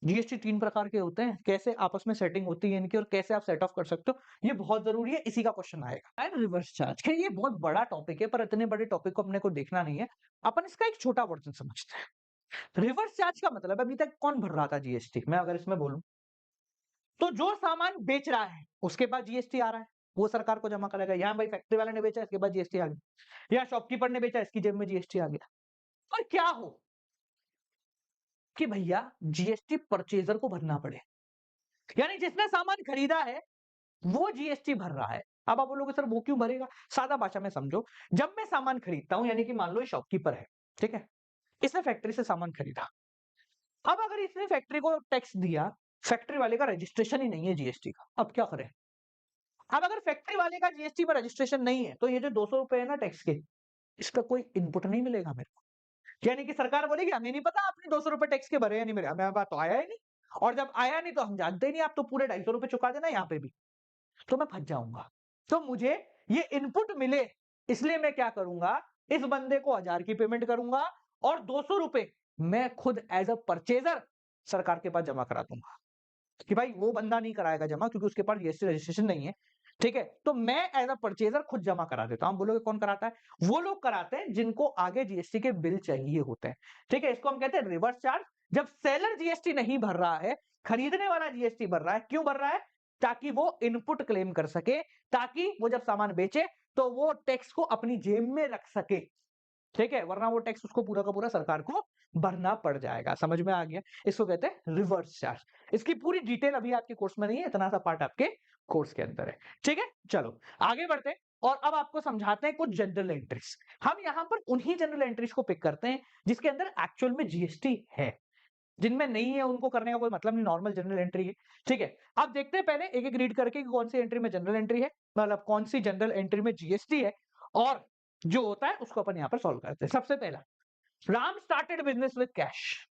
जीएसटी 3 प्रकार के होते हैं, कैसे आपस में सेटिंग होती है इनकी और कैसे आप सेट ऑफ कर सकते हो, ये बहुत जरूरी है, इसी का क्वेश्चन आएगा। एंड रिवर्स चार्ज, ये बहुत बड़ा टॉपिक है पर इतने बड़े टॉपिक को अपने को देखना नहीं है, अपन इसका एक छोटा वर्जन समझते हैं। रिवर्स चार्ज का मतलब अभी तक कौन भर रहा था जीएसटी? मैं अगर इसमें बोलूं तो जो सामान बेच रहा है उसके बाद जीएसटी आ रहा है, वो सरकार को जमा करेगा। यहाँ भाई फैक्ट्री वाले ने बेचा, इसके बाद जीएसटी आ गया, या शॉपकीपर ने बेचा, इसकी जेब में जीएसटी आ गया। और क्या हो कि भैया जीएसटी परचेजर को भरना पड़े, यानी जिसने सामान खरीदा है वो जीएसटी भर रहा है। अब आप बोलोगे सर वो क्यों भरेगा? सादा भाषा में समझो, जब मैं सामान खरीदता हूं, यानी कि मान लो ये शॉपकीपर है, ठीक है, इसने फैक्ट्री से सामान खरीदा। अब अगर इसने फैक्ट्री को टैक्स दिया, फैक्ट्री वाले का रजिस्ट्रेशन ही नहीं है जीएसटी का, अब क्या करें? अब अगर फैक्ट्री वाले का जीएसटी में रजिस्ट्रेशन नहीं है तो ये जो 200 रुपए है ना टैक्स के, इसका कोई इनपुट नहीं मिलेगा मेरे को। यानी कि सरकार बोलेगी हमें नहीं पता आपने 200 रुपए टैक्स के भरे या नहीं भरे, हमें बात तो आया ही नहीं, और जब आया नहीं तो हम जानते ही नहीं, आप तो पूरे 250 रुपए चुका देना यहाँ पे भी, तो मैं फंस जाऊंगा। तो मुझे ये इनपुट मिले, इसलिए मैं क्या करूंगा, इस बंदे को 1000 की पेमेंट करूंगा और 200 रुपए मैं खुद एज अ परचेजर सरकार के पास जमा करा दूंगा कि भाई वो बंदा नहीं कराएगा जमा क्योंकि उसके पास जीएसटी रजिस्ट्रेशन नहीं है। ठीक है, तो मैं एज अ परचेजर खुद जमा करा देता हूं। बोलोगे कौन कराता है? वो लोग कराते हैं जिनको आगे जीएसटी के बिल चाहिए होते हैं। ठीक है, इसको हम कहते हैं रिवर्स चार्ज। जब सेलर जीएसटी नहीं भर रहा है, खरीदने वाला जीएसटी भर रहा है। क्यों भर रहा है? ताकि वो इनपुट क्लेम कर सके, ताकि वो जब सामान बेचे तो वो टैक्स को अपनी जेब में रख सके। ठीक है, वरना वो टैक्स उसको पूरा का पूरा सरकार को भरना पड़ जाएगा। समझ में आ गया? इसको कहते हैं रिवर्स चार्ज। इसकी पूरी डिटेल अभी आपके कोर्स में नहीं है, इतना सा पार्ट आपके कोर्स के अंदर है। ठीक है, चलो आगे बढ़ते हैं और अब आपको समझाते हैं कुछ जनरल एंट्रीज। हम यहाँ पर उन्हीं जनरल एंट्रीज को पिक करते हैं जिसके अंदर एक्चुअल में जीएसटी है, जिनमें नहीं है उनको करने का कोई मतलब नहीं, नॉर्मल जनरल एंट्री है। ठीक है, अब देखते हैं पहले एक एक रीड करके कि कौन सी एंट्री में जनरल एंट्री है, मतलब कौन सी जनरल एंट्री में जीएसटी है, और जो होता है उसको अपन यहाँ पर सॉल्व करते हैं। सबसे पहला, Ram started business with cash.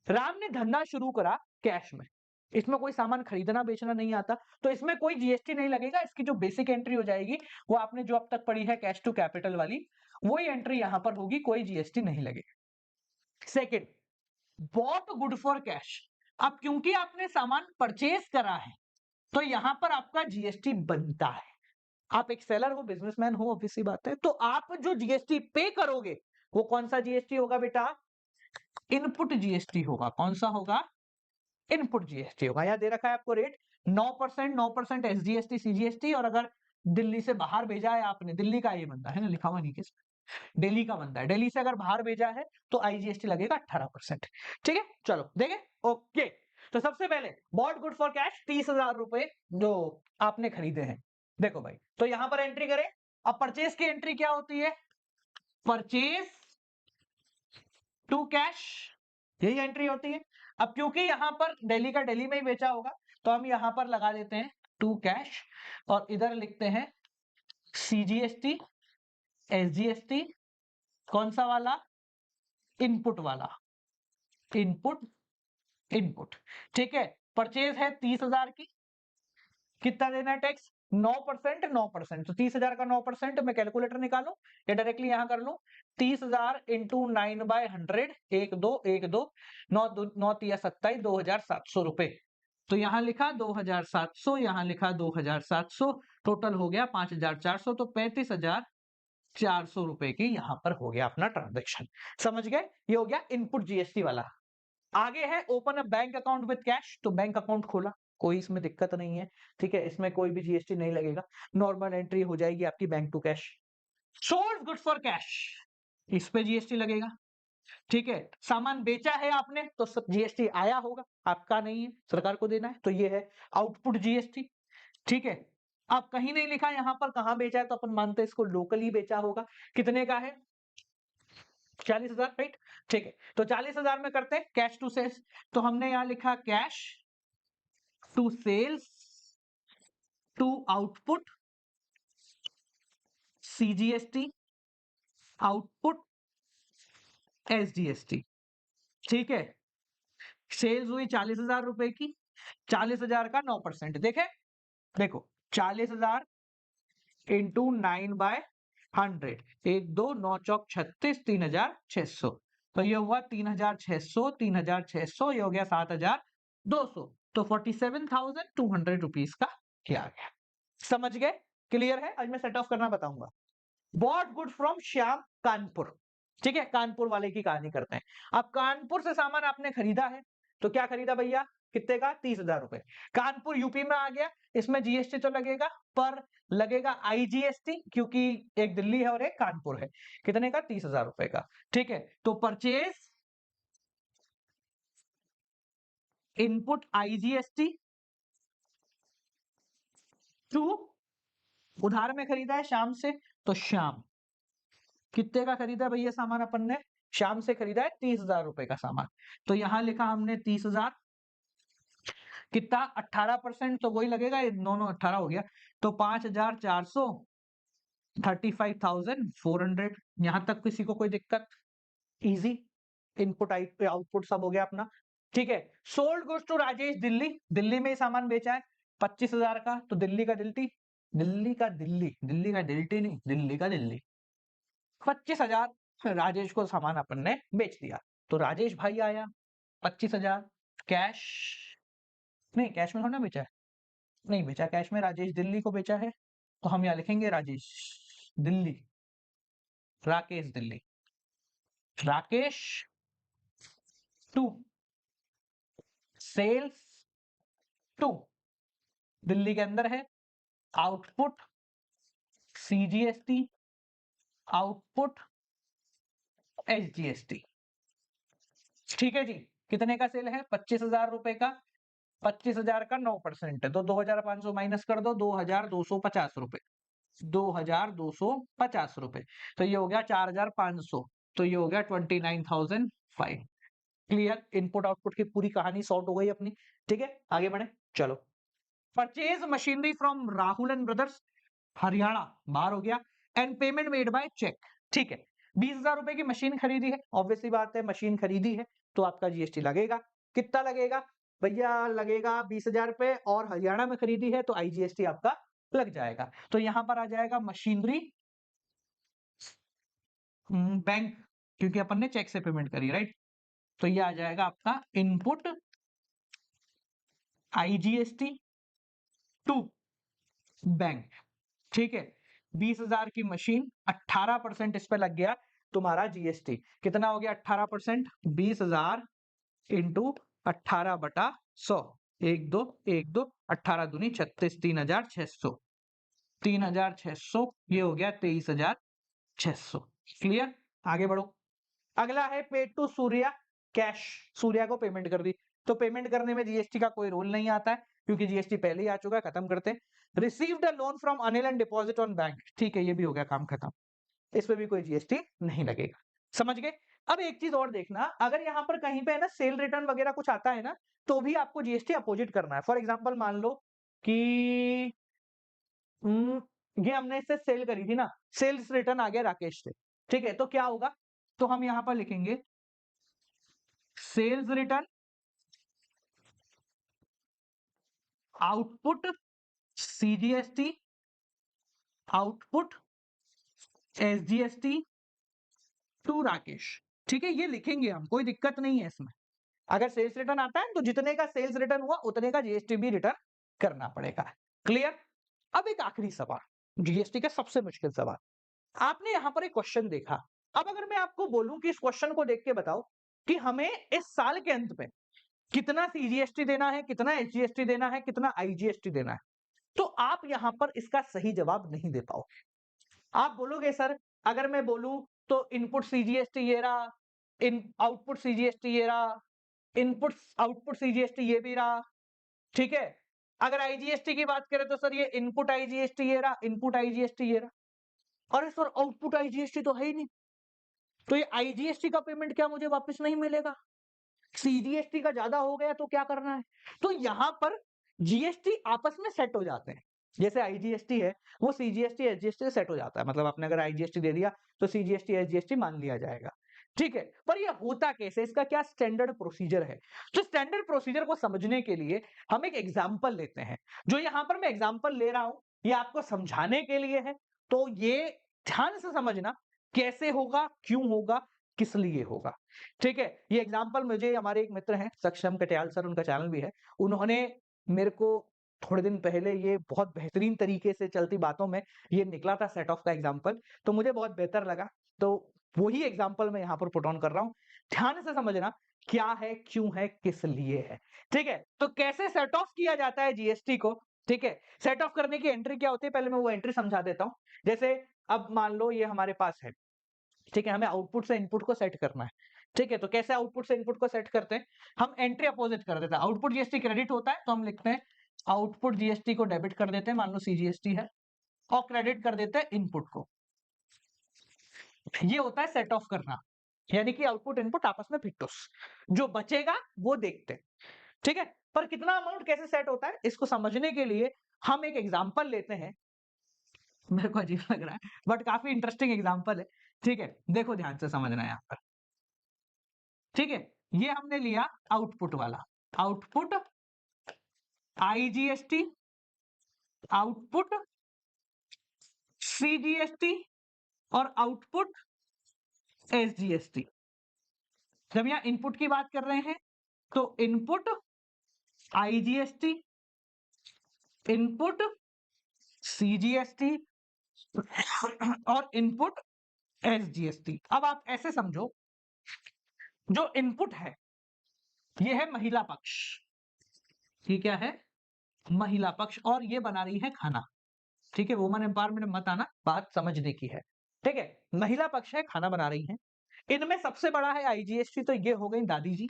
Ram ने धंधा शुरू करा कैश में, इसमें कोई सामान खरीदना बेचना नहीं आता, तो इसमें कोई जीएसटी नहीं लगेगा। इसकी जो बेसिक एंट्री हो जाएगी वो आपने जो अब तक पढ़ी है कैश टू कैपिटल वाली, वही एंट्री यहां पर होगी, कोई जीएसटी नहीं लगेगा। Second, bought good for cash. अब क्योंकि आपने सामान परचेज करा है तो यहां पर आपका जीएसटी बनता है। आप एक सेलर हो, बिजनेसमैन हो, ऑब्वियस सी बात है, तो आप जो जीएसटी पे करोगे वो कौन सा जीएसटी होगा बेटा? इनपुट जीएसटी होगा। कौन सा होगा? इनपुट जीएसटी होगा। यहां दे रखा है आपको रेट 9%, 9% एसजीएसटी सीजीएसटी, और अगर दिल्ली से बाहर भेजा है आपने, दिल्ली का ये बंदा है ना, लिखा हुआ नहीं किस, दिल्ली का बंदा है, दिल्ली से अगर बाहर भेजा है तो आईजीएसटी लगेगा 18%। ठीक है, चलो देखें। ओके, तो सबसे पहले बॉट गुड फॉर कैश 30,000 रुपए जो आपने खरीदे हैं। देखो भाई, तो यहां पर एंट्री करें। अब परचेज की एंट्री क्या होती है? परचेज टू कैश, यही एंट्री होती है। अब क्योंकि यहां पर दिल्ली का दिल्ली में ही बेचा होगा तो हम यहां पर लगा देते हैं टू कैश, और इधर लिखते हैं सीजीएसटी, एसजीएसटी, कौन सा वाला? इनपुट वाला, इनपुट, इनपुट। ठीक है, परचेज है 30,000 की, कितना देना है टैक्स? 9%, 9%, तो 30,000 का 9% मैं कैलकुलेटर निकालूं या डायरेक्टली यहां कर लूं? 30,000 इंटू 9/100, 1 2 9 तिया 27, 2,700 रुपए। तो यहां लिखा 2,700, यहां लिखा 2,700, टोटल हो गया 5,400, तो 35,400 रुपए की यहां पर हो गया अपना ट्रांजेक्शन। समझ गए? ये हो गया इनपुट जीएसटी वाला। आगे है open a bank account with cash, तो बैंक अकाउंट खोला, कोई इसमें दिक्कत नहीं है, ठीक है, इसमें कोई भी जीएसटी नहीं लगेगा, नॉर्मल एंट्री हो जाएगी आपकी bank to cash. Sold goods for cash, इस पे जीएसटी लगेगा, ठीक है। सामान बेचा है आपने तो सब जीएसटी आया होगा, आपका नहीं है, सरकार को देना है, तो ये है आउटपुट जीएसटी, ठीक है। अब कहीं नहीं लिखा यहां पर कहां बेचा है, तो अपन मानते हैं इसको लोकली बेचा होगा। कितने का है? 40,000, राइट, ठीक है। तो 40,000 में करते हैं कैश टू सेल्स, तो हमने यहां लिखा cash to sales to output CGST output SGST, ठीक है। सेल्स हुई 40,000 रुपए की, 40,000 का 9%, देखे, देखो 40,000 इंटू 9/100, 1 2 9 चौक 36, 3,600, तो ये हुआ 3,600, 3,600, ये हो गया 7,200, तो 47,200 रुपीज का किया गया। समझ गए? क्लियर है? आज मैं सेट ऑफ करना बताऊंगा। Bought good from Shyam Kanpur, ठीक है, कानपुर वाले की कहानी करते हैं। अब कानपुर से सामान आपने खरीदा है, तो क्या खरीदा भैया? कितने का? 30,000 रुपए। कानपुर यूपी में आ गया, इसमें जीएसटी तो लगेगा, पर लगेगा आईजीएसटी, क्योंकि एक दिल्ली है और एक कानपुर है। कितने का? 30,000 रुपए का, ठीक है। तो परचेज इनपुट आईजीएसटी टू, उधार में खरीदा है श्याम से, तो श्याम कितने का खरीदा भैया सामान अपन ने? शाम से खरीदा है 30,000 रुपए का सामान, तो यहां लिखा हमने 30,000, कितना? 18%, तो वही लगेगा, ये 9 9 18 हो गया, तो 5,400, 35,400। यहां तक किसी को कोई दिक्कत? इजी, इनपुट आउटपुट सब हो गया अपना, ठीक है। Sold goods to Rajesh Delhi, Delhi में सामान बेचा है 25,000 का, तो दिल्ली का दिल्टी, दिल्ली का दिल्ली, दिल्ली का दिल्टी नहीं, दिल्ली का दिल्ली, 25,000 राजेश को सामान अपन ने बेच दिया, तो राजेश भाई आया 25,000 कैश, नहीं कैश में थोड़ा ना बेचा है, नहीं बेचा कैश में, राजेश दिल्ली को बेचा है, तो हम यहाँ लिखेंगे Rajesh Delhi, Rakesh Delhi, Rakesh to sales to, Delhi के अंदर है, आउटपुट सीजीएसटी आउटपुट एसजीएसटी, ठीक है जी। कितने का सेल है? 25,000 रुपए का, 25,000 का 9% है, तो 2,500 माइनस कर दो, 2,250 रुपए, 2,250 रुपए, तो ये हो गया 4,500, तो ये हो गया 29,005। क्लियर? इनपुट आउटपुट की पूरी कहानी सॉर्ट हो गई अपनी, ठीक है, आगे बढ़े, चलो। Purchase machinery from Rahul and brothers, Haryana, बाहर हो गया, and payment made by cheque, ठीक है। 20,000 रुपए की मशीन खरीदी है, ऑब्वियसली बात है, मशीन खरीदी है तो आपका जीएसटी लगेगा। कितना लगेगा भैया? लगेगा 20,000 रुपए, और हरियाणा में खरीदी है तो आईजीएसटी आपका लग जाएगा। तो यहां पर आ जाएगा मशीनरी बैंक, क्योंकि अपन ने चेक से पेमेंट करी, राइट, तो ये आ जाएगा आपका इनपुट आईजीएसटी टू बैंक, ठीक है। 20,000 की मशीन, 18% इस पे लग गया तुम्हारा जीएसटी, कितना हो गया 18%? 20,000 इंटू 18/100, 1 2 18 दूनी 36, 3,600, 3,600, ये हो गया 23,600। क्लियर? आगे बढ़ो। अगला है paid to Surya cash, Surya को पेमेंट कर दी, तो पेमेंट करने में जीएसटी का कोई रोल नहीं आता है, क्योंकि जीएसटी पहले ही आ चुका है, खत्म करते हैं। Received a loan from Anil and deposit on bank, ठीक है, ये भी हो गया काम खत्म, इसमें भी कोई जीएसटी नहीं लगेगा। समझ गए? अब एक चीज और देखना, अगर यहाँ पर कहीं पे है ना सेल रिटर्न वगैरह कुछ आता है ना, तो भी आपको जीएसटी अपोजिट करना है। फॉर एग्जाम्पल मान लो कि ये हमने इससे सेल करी थी ना, सेल्स रिटर्न आ गया राकेश से, ठीक है, तो क्या होगा? तो हम यहां पर लिखेंगे sales return output CGST output SGST to Rakesh. ठीक है, ये लिखेंगे हम, कोई दिक्कत नहीं है इसमें। अगर सेल्स रिटर्न आता है तो जितने का सेल्स रिटर्न हुआ उतने का जीएसटी भी रिटर्न करना पड़ेगा। क्लियर? अब एक आखिरी सवाल, जीएसटी का सबसे मुश्किल सवाल। आपने यहां पर एक क्वेश्चन देखा, अब अगर मैं आपको बोलूं कि इस क्वेश्चन को देख के बताओ कि हमें इस साल के अंत में कितना सीजीएसटी देना है, कितना एसजीएसटी देना है, कितना आईजीएसटी देना है, तो आप यहां पर इसका सही जवाब नहीं दे पाओगे। आप बोलोगे सर, अगर मैं बोलूं तो इनपुट सीजीएसटी ये रहा, इन आउटपुट सीजीएसटी ये रहा, इनपुट आउटपुट सीजीएसटी ये भी रहा, ठीक है। अगर आईजीएसटी की बात करें तो सर ये इनपुट आईजीएसटी ये रहा, इनपुट आईजीएसटी ये रहा। अरे सर आउटपुट आईजीएसटी तो है ही नहीं, तो ये आईजीएसटी का पेमेंट क्या मुझे वापस नहीं मिलेगा? सीजीएसटी का ज्यादा हो गया तो क्या करना है? तो यहां पर जीएसटी आपस में सेट हो जाते हैं। जैसे आईजीएसटी है वो सीजीएसटी एसजीएसटी से सेट हो जाता है, मतलब आपने अगर आईजीएसटी दे दिया तो सीजीएसटी एसजीएसटी मान लिया जाएगा। ठीक है, पर ये होता कैसे, इसका क्या स्टैंडर्ड प्रोसीजर है? तो स्टैंडर्ड प्रोसीजर को समझने के लिए हम एक एग्जाम्पल लेते हैं। जो यहां पर मैं एग्जाम्पल ले रहा हूं ये आपको समझाने के लिए है, तो ये ध्यान से समझना कैसे होगा, क्यों होगा, किस लिए होगा। ठीक है, ये एग्जाम्पल मुझे हमारे एक मित्र हैं सक्षम कटियाल सर, उनका चैनल भी है, उन्होंने मेरे को थोड़े दिन पहले ये बहुत बेहतरीन तरीके से चलती बातों में ये निकला था सेट ऑफ का एग्जाम्पल, तो मुझे बहुत बेहतर लगा, तो वही एग्जाम्पल मैं यहाँ पर पुट ऑन कर रहा हूँ। ध्यान से समझना क्या है, क्यों है, किस लिए है। ठीक है, तो कैसे सेट ऑफ किया जाता है जीएसटी को। ठीक है, सेट ऑफ करने की एंट्री क्या होती है, पहले मैं वो एंट्री समझा देता हूँ। जैसे अब मान लो ये हमारे पास है, ठीक है, हमें आउटपुट से इनपुट को सेट करना है। ठीक है, तो कैसे आउटपुट से इनपुट को सेट करते हैं, हम एंट्री अपोजिट कर देते हैं। आउटपुट जीएसटी क्रेडिट होता है तो हम लिखते हैं आउटपुट जीएसटी को डेबिट कर देते हैं, मान लो सीजीएसटी है, और क्रेडिट कर देते हैं इनपुट को। ये होता है सेट ऑफ करना, यानी कि आउटपुट इनपुट आपस में फिटोस, जो बचेगा वो देखते हैं। ठीक है, पर कितना अमाउंट कैसे सेट होता है इसको समझने के लिए हम एक एग्जांपल लेते हैं। मेरे को अजीब लग रहा है बट काफी इंटरेस्टिंग एग्जांपल है। ठीक है, देखो ध्यान से समझना यहाँ पर। ठीक है, ये हमने लिया आउटपुट वाला, आउटपुट आईजीएसटी, आउटपुट सीजीएसटी और आउटपुट एसजीएसटी। जब यहाँ इनपुट की बात कर रहे हैं तो इनपुट आईजीएसटी, इनपुट सीजीएसटी और इनपुट एसजीएसटी। अब आप ऐसे समझो, जो इनपुट है ये है महिला पक्ष, ये क्या है, महिला पक्ष, और ये बना रही है खाना। ठीक है, वुमन एम्पावरमेंट मत आना, बात समझने की है। ठीक है, महिला पक्ष है, खाना बना रही है। इनमें सबसे बड़ा है आईजीएसटी, तो ये हो गई दादी जी,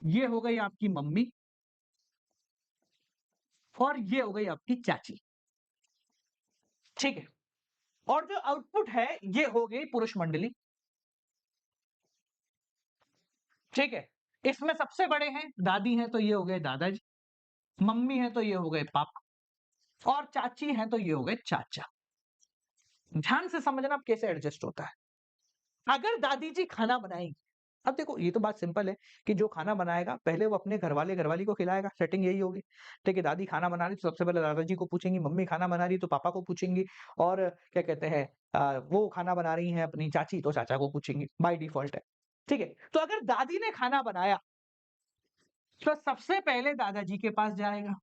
ये हो गई आपकी मम्मी, और ये हो गई आपकी चाची। ठीक है, और जो आउटपुट है ये हो गई पुरुष मंडली। ठीक है, इसमें सबसे बड़े हैं दादी हैं तो ये हो गए दादाजी, मम्मी है तो ये हो गए पापा, और चाची है तो ये हो गए चाचा। ध्यान से समझना अब कैसे एडजस्ट होता है। अगर दादी जी खाना बनाएंगी, अब देखो ये तो बात सिंपल है कि जो खाना बनाएगा पहले वो अपने घरवाले घरवाली को खिलाएगा, सेटिंग यही होगी। ठीक है, दादी खाना बना रही तो सबसे पहले दादाजी को पूछेंगी, मम्मी खाना बना रही तो पापा को पूछेंगी, और क्या कहते हैं वो खाना बना रही है अपनी चाची तो चाचा को पूछेंगी, बाय डिफॉल्ट है। ठीक है, तो अगर दादी ने खाना बनाया तो सबसे पहले दादाजी के पास जाएगा।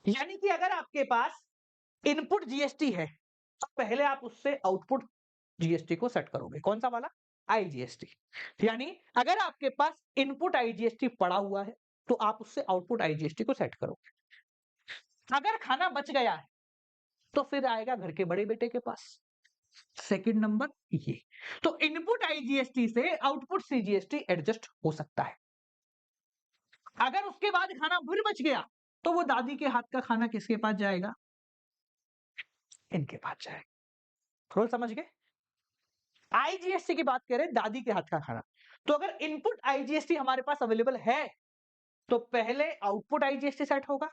यानी कि अगर आपके पास इनपुट जीएसटी है तो पहले आप उससे आउटपुट जीएसटी को सेट करोगे, कौन सा वाला, आईजीएसटी। यानी अगर आपके पास इनपुट आईजीएसटी पड़ा हुआ है तो आप उससे आउटपुट आईजीएसटी को सेट करोगे। अगर खाना बच गया है तो फिर आएगा घर के बड़े बेटे के पास, सेकंड नंबर ये। तो इनपुट आईजीएसटी से आउटपुट सीजीएसटी एडजस्ट हो सकता है। अगर उसके बाद खाना फिर बच गया तो वो दादी के हाथ का खाना किसके पास जाएगा, इनके पास जाएगा। रोल समझ गए। आईजीएसटी की बात करें, दादी के हाथ का खाना, तो अगर इनपुट आईजीएसटी हमारे पास अवेलेबल है तो पहले आउटपुट आईजीएसटी सेट होगा,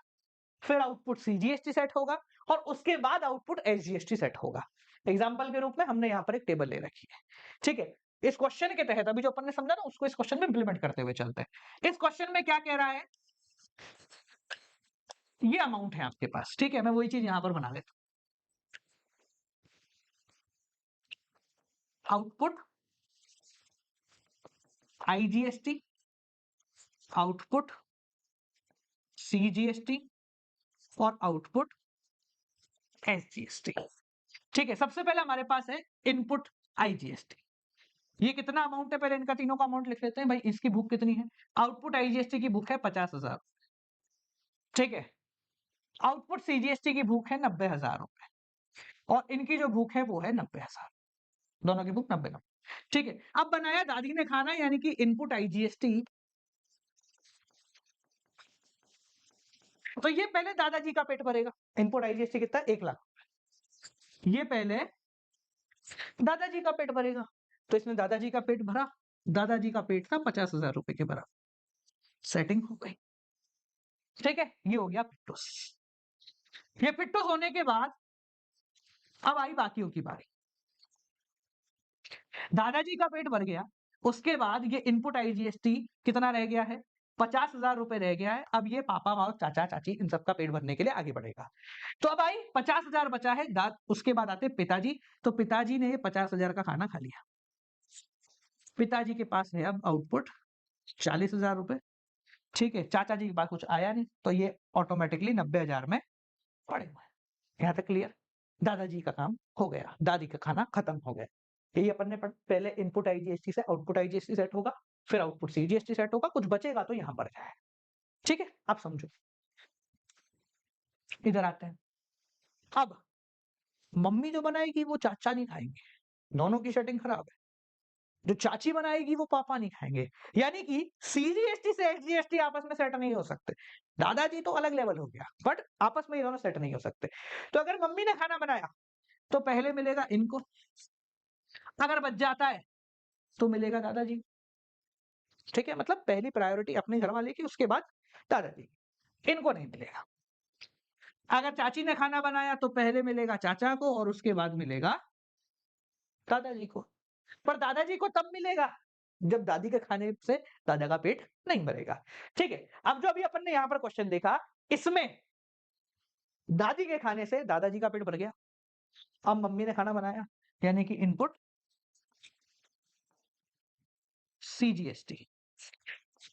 फिर आउटपुट सीजीएसटी सेट होगा, और उसके बाद आउटपुट एसजीएसटी सेट होगा। एग्जांपल के रूप में हमने यहां पर एक टेबल ले रखी है। ठीक है, इस क्वेश्चन के तहत अभी जो अपन ने समझा ना उसको इस क्वेश्चन में इंप्लीमेंट करते हुए चलते हैं। इस क्वेश्चन में क्या कह रहा है, ये अमाउंट है आपके पास, ठीक है। मैं वही चीज यहां पर बना लेता हूं। आउटपुट आईजीएसटी, आउटपुट सीजीएसटी और आउटपुट एसजीएसटी। ठीक है, सबसे पहले हमारे पास है इनपुट आईजीएसटी। ये कितना अमाउंट है, पहले इनका तीनों का अमाउंट लिख लेते हैं भाई। इसकी बुक कितनी है? आउटपुट आईजीएसटी की बुक है 50,000, ठीक है। आउटपुट सीजीएसटी की बुक है 90,000 रुपए और इनकी जो बुक है वो है 90,000। दोनों की बुक 90,000, ठीक है। अब बनाया दादी ने खाना, यानी कि इनपुट आईजीएसटी। तो ये पहले दादाजी का पेट भरेगा। इनपुट आईजीएसटी कितना? 1 लाख। ये पहले दादाजी का पेट भरेगा, तो इसने दादाजी का पेट भरा। दादाजी का पेट था 50,000 रुपए के बराबर। सेटिंग हो गई, ठीक है। ये हो गया फिट्टूस। ये फिट्टूस होने के बाद अब आई बाकियों की बारी। दादाजी का पेट भर गया, उसके बाद ये इनपुट आईजीएसटी कितना रह गया है? 50,000 रुपए रह गया है। अब ये पापा और चाचा चाची इन सबका पेट भरने के लिए आगे बढ़ेगा। तो अब आई 50,000 बचा है। उसके बाद आते पिताजी। तो पिताजी ने ये 50,000 का खाना खा लिया। पिताजी के पास है अब आउटपुट 40,000 रुपए, ठीक है। चाचा जी के पास कुछ आया नहीं, तो ये ऑटोमेटिकली 90,000 में पड़े हुए हैं। यहाँ तक क्लियर? दादाजी का काम हो गया, दादी का खाना खत्म हो गया। यही अपन ने पहले इनपुट आईजीएसटी से आउटपुट आईजीएसटी सेट होगा, फिर आउटपुट सीजीएसटी सेट होगा, कुछ बचेगा तो यहाँ पर जाए, ठीक है। आप समझो, इधर आते हैं। अब मम्मी जो बनाएगी वो चाचा नहीं खाएंगे, दोनों की सेटिंग खराब है। जो चाची बनाएगी वो पापा नहीं खाएंगे, यानी कि सीजीएसटी से एसजीएसटी आपस में सेट नहीं हो सकते। दादाजी तो अलग लेवल हो गया, बट आपस में ये दोनों सेट नहीं हो सकते। तो अगर मम्मी ने खाना बनाया तो पहले मिलेगा इनको, अगर बच जाता है तो मिलेगा दादाजी, ठीक है। मतलब पहली प्रायोरिटी अपने घर वाले की, उसके बाद दादाजी, इनको नहीं मिलेगा। अगर चाची ने खाना बनाया तो पहले मिलेगा चाचा को और उसके बाद मिलेगा दादाजी को। पर दादाजी को तब मिलेगा जब दादी के खाने से दादा का पेट नहीं भरेगा, ठीक है। अब जो अभी अपन ने यहां पर क्वेश्चन देखा, इसमें दादी के खाने से दादाजी का पेट भर गया। अब मम्मी ने खाना बनाया, यानी कि इनपुट सीजीएसटी।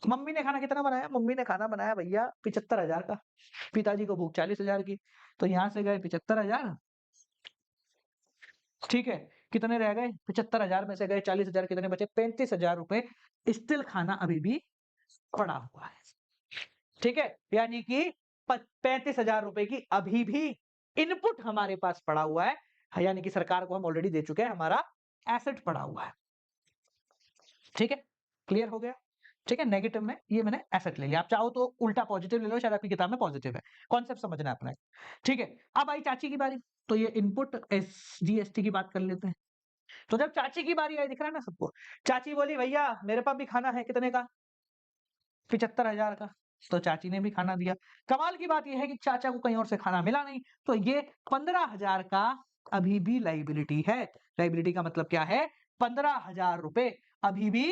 मम्मी ने खाना कितना बनाया? मम्मी ने खाना बनाया भैया 75,000 का। पिताजी को भूख 40,000 की, तो यहां से गए 75,000, ठीक है। कितने रह गए? 75,000 में से गए 40,000, कितने बचे? 35,000 रुपए। स्टिल खाना अभी भी पड़ा हुआ है, ठीक है। यानी कि 35,000 रुपए की अभी भी इनपुट हमारे पास पड़ा हुआ है, यानी कि सरकार को हम ऑलरेडी दे चुके हैं, हमारा एसेट पड़ा हुआ है, ठीक है। क्लियर हो गया? ठीक है। नेगेटिव में ये मैंने एसेट ले लिया, आप चाहो तो उल्टा पॉजिटिव ले लो, शायद आपकी किताब में पॉजिटिव है। कॉन्सेप्ट समझना है अपना, ठीक है। अब आई चाची की बारी, तो ये इनपुट एसजीएसटी की बात कर लेते हैं। तो जब चाची की बारी आई, दिख रहा है ना सबको, चाची बोली भैया मेरे पास भी खाना है, कितने का? 75,000 का। तो चाची ने भी खाना दिया। कमाल की बात यह है कि चाचा को कहीं और से खाना मिला नहीं, तो ये 15,000 का अभी भी लाइबिलिटी है। लाइबिलिटी का मतलब क्या है? 15,000 रुपए अभी भी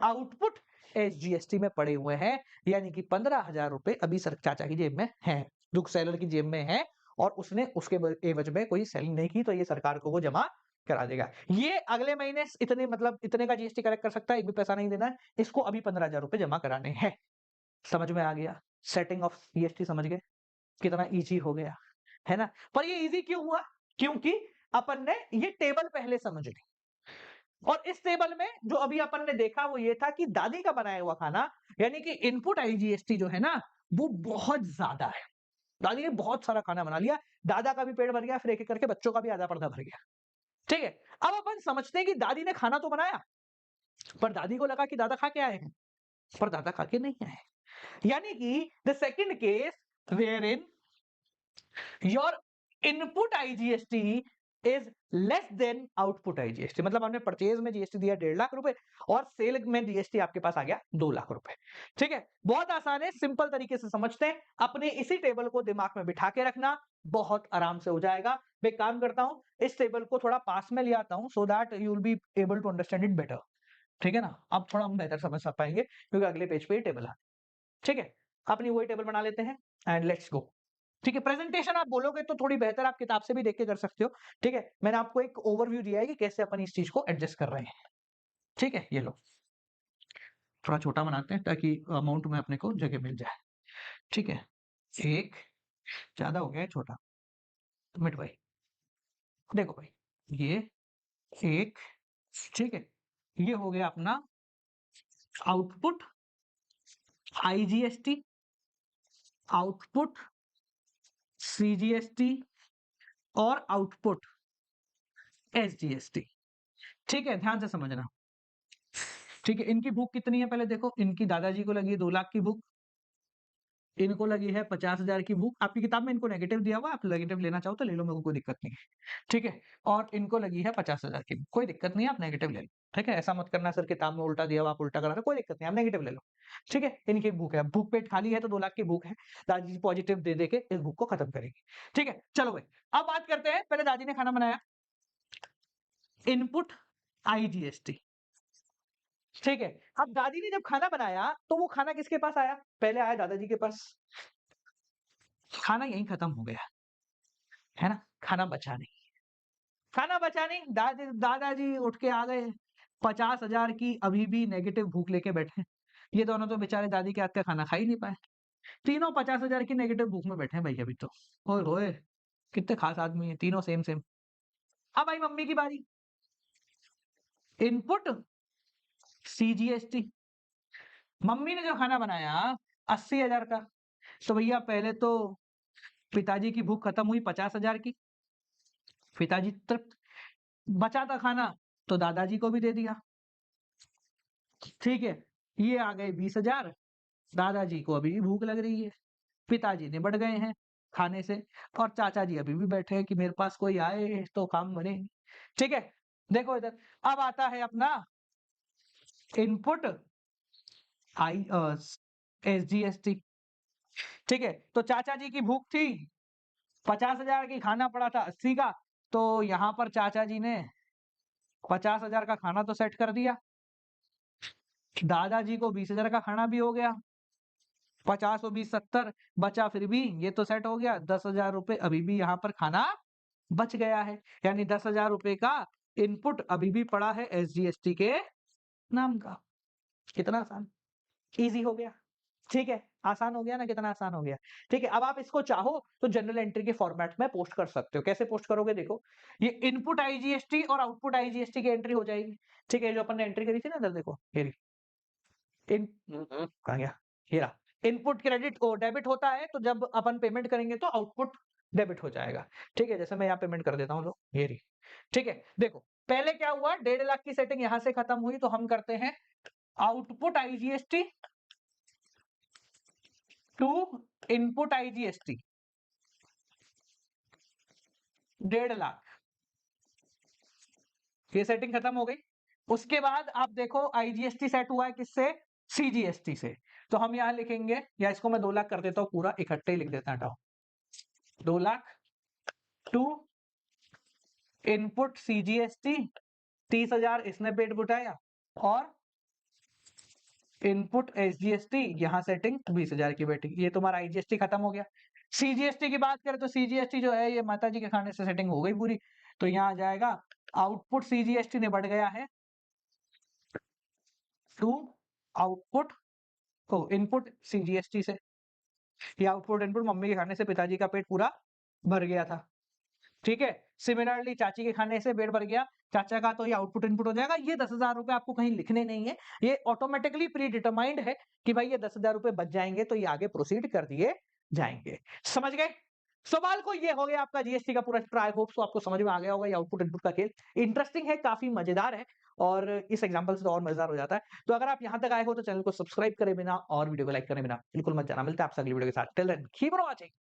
आउटपुट एसजीएसटी में पड़े हुए हैं, यानी कि 15,000 रुपए अभी सर चाचा की जेब में है, दुख सेलर की जेब में है, और उसने उसके एवज में कोई सेलिंग नहीं की, तो ये सरकार को वो जमा करा देगा। ये अगले महीने इतने मतलब इतने का जीएसटी कलेक्ट कर सकता है, एक भी पैसा नहीं देना है इसको, अभी 15,000 रुपए जमा कराने हैं। समझ में आ गया? सेटिंग ऑफ जीएसटी समझ गए कितना इजी हो गया, है ना? पर ये इजी क्यों हुआ? क्योंकि अपन ने ये टेबल पहले समझ ली, और इस टेबल में जो अभी अपन ने देखा वो ये था कि दादी का बनाया हुआ खाना, यानी कि इनपुट आईजीएसटी जो है ना, वो बहुत ज्यादा है। दादी ने बहुत सारा खाना बना लिया, दादा का भी पेट भर गया, फिर एक एक करके बच्चों का भी आधा पर्दा भर गया, ठीक है। अब अपन समझते हैं कि दादी ने खाना तो बनाया, पर दादी को लगा कि दादा खा के आए हैं, पर दादा खा के नहीं आए। यानी कि the second case where in your input IGST is less than output IGST, मतलब हमने परचेज में जीएसटी दिया 1.5 लाख रुपए और सेल में जीएसटी आपके पास आ गया 2 लाख रुपए, ठीक है। बहुत आसान है, सिंपल तरीके से समझते हैं, अपने इसी टेबल को दिमाग में बिठा के रखना, बहुत आराम से हो जाएगा। मैं काम करता हूं, इस टेबल को थोड़ा पास में ले आता हूं, so that you will be able to understand it better, ठीक है ना। अब थोड़ा हम बेहतर समझ पाएंगे क्योंकि अगले पेज पे ये टेबल है, ठीक है। अपनी वही टेबल बना लेते हैं एंड लेट्स गो। ठीक है, प्रेजेंटेशन आप बोलोगे तो थोड़ी बेहतर आप किताब से भी देख के कर सकते हो। ठीक है, मैंने आपको एक ओवरव्यू दिया है कि कैसे अपन इस चीज को एडजस्ट कर रहे हैं। ठीक है, ये लो थोड़ा छोटा बनाते हैं ताकि अमाउंट में अपने को जगह मिल जाए। ठीक है, एक ज्यादा हो गया है छोटा, मिट भाई देखो भाई, ये एक, ठीक है, ये हो गया अपना आउटपुट आईजीएसटी, आउटपुट सीजीएसटी और आउटपुट एसजीएसटी। ठीक है, ध्यान से समझना। ठीक है, इनकी भूख कितनी है पहले देखो, इनकी दादाजी को लगी है 2 लाख की भूख, इनको लगी है 50,000 की भूख। आपकी किताब में इनको नेगेटिव दिया हुआ है, आप नेगेटिव लेना चाहो तो ले लो, मेरे को कोई दिक्कत नहीं है। ठीक है, और इनको लगी है 50,000 की, कोई दिक्कत नहीं है, आप नेगेटिव ले लो। ठीक है, ऐसा मत करना सर किताब में उल्टा दिया हुआ आप उल्टा करा रहे हो, कोई दिक्कत नहीं, आप नेगेटिव ले लो। ठीक है, इनकी भूख है, भूख पेट खाली है तो 2 लाख की भूख है, दादी पॉजिटिव दे दे के इस भूख को खत्म करेगी। ठीक है, चलो भाई अब बात करते हैं, पहले दादी ने खाना बनाया, इनपुट आईजीएसटी। ठीक है, अब दादी ने जब खाना बनाया तो वो खाना किसके पास आया, पहले आया दादाजी के पास, खाना यहीं खत्म हो गया, है ना, खाना बचा नहीं, खाना बचा नहीं, दादाजी उठ के आ गए, 50,000 की अभी भी नेगेटिव भूख लेके बैठे। ये दोनों तो बेचारे दादी के हाथ का खाना खा ही नहीं पाए, तीनों 50,000 की नेगेटिव भूख में बैठे हैं भाई अभी तो। ओए होए, कितने खास आदमी है तीनों, सेम सेम। अब आई मम्मी की बारी, इनपुट सीजीएसटी। मम्मी ने जो खाना बनाया 80,000 का, तो भैया पहले तो पिताजी की भूख खत्म हुई 50,000 की, पिताजी तृप्त, बचा था खाना तो दादाजी को भी दे दिया। ठीक है, ये आ गए 20,000, दादाजी को अभी भी भूख लग रही है, पिताजी निबट गए हैं खाने से, और चाचा जी अभी भी बैठे हैं कि मेरे पास कोई आए तो काम बने। ठीक है, देखो इधर, अब आता है अपना इनपुट आई एसजीएसटी। ठीक है, तो चाचा जी की भूख थी 50,000 की, खाना पड़ा था 80 का, तो यहाँ पर चाचा जी ने 50,000 का खाना तो सेट कर दिया, दादाजी को 20,000 का खाना भी हो गया, 50 और 20 70 बचा, फिर भी ये तो सेट हो गया, 10,000 रुपए अभी भी यहाँ पर खाना बच गया है, यानी 10,000 रुपए का इनपुट अभी भी पड़ा है एसजीएसटी के नाम का। कितना आसान, इजी हो गया। ठीक है, आसान हो गया ना, कितना आसान हो गया। ठीक है, अब आप इसको चाहो तो जनरल एंट्री के फॉर्मेट में पोस्ट कर सकते हो। कैसे पोस्ट करोगे देखो, ये इनपुट आईजीएसटी और आउटपुट आईजीएसटी की एंट्री हो जाएगी। ठीक है, जो अपन ने एंट्री करी थी ना इधर देखो, ये रही। कहाँ गया, ये रहा। इनपुट क्रेडिट ओ डेबिट होता है, तो जब अपन पेमेंट करेंगे तो आउटपुट डेबिट हो जाएगा। ठीक है, जैसे मैं यहाँ पेमेंट कर देता हूँ, लो ये रही। ठीक है, देखो पहले क्या हुआ, 1.5 लाख की सेटिंग यहाँ से खत्म हुई, तो हम करते हैं output IGST to input IGST 1.5 lakh, ये सेटिंग खत्म हो गई। उसके बाद आप देखो आईजीएसटी सेट हुआ है किससे, सीजीएसटी से, तो हम यहां लिखेंगे, या इसको मैं 2 लाख कर देता हूं पूरा इकट्ठे ही लिख देता हूं, 2 लाख टू इनपुट सीजीएसटी, 30,000 इसने पेट बुटाया, और इनपुट एसजीएसटी यहाँ सेटिंग 20,000 की बैठी, ये तुम्हारा आईजीएसटी खत्म हो गया। सीजीएसटी की बात करें तो सीजीएसटी जो है ये माता जी के खाने से सेटिंग हो गई पूरी, तो यहाँ आ जाएगा आउटपुट सीजीएसटी ने बढ़ गया है टू आउटपुट को इनपुट सीजीएसटी से, ये आउटपुट इनपुट, मम्मी के खाने से पिताजी का पेट पूरा भर गया था। ठीक है, सिमिलरली चाची के खाने से पेट भर गया, चाचा का तो ये आउटपुट इनपुट हो जाएगा। ये 10,000 रुपए आपको कहीं लिखने नहीं है, ये ऑटोमेटिकली प्री डिटरमाइंड है कि भाई ये 10,000 रुपए बच जाएंगे तो ये आगे प्रोसीड कर दिए जाएंगे। समझ गए सवाल को, ये हो गया आपका जीएसटी का पूरा ट्राई। होप सो आपको समझ में आ गया होगा, ये आउटपुट इनपुट का खेल इंटरेस्टिंग है, काफी मजेदार है, और इस एग्जांपल से तो और मजेदार हो जाता है। तो अगर आप यहां तक आए हो तो चैनल को सब्सक्राइब करे बिना और वीडियो को लाइक करे बिना बिल्कुल मत जाना। मिलता है आपसे अगली वीडियो के साथ, till then keep on watching.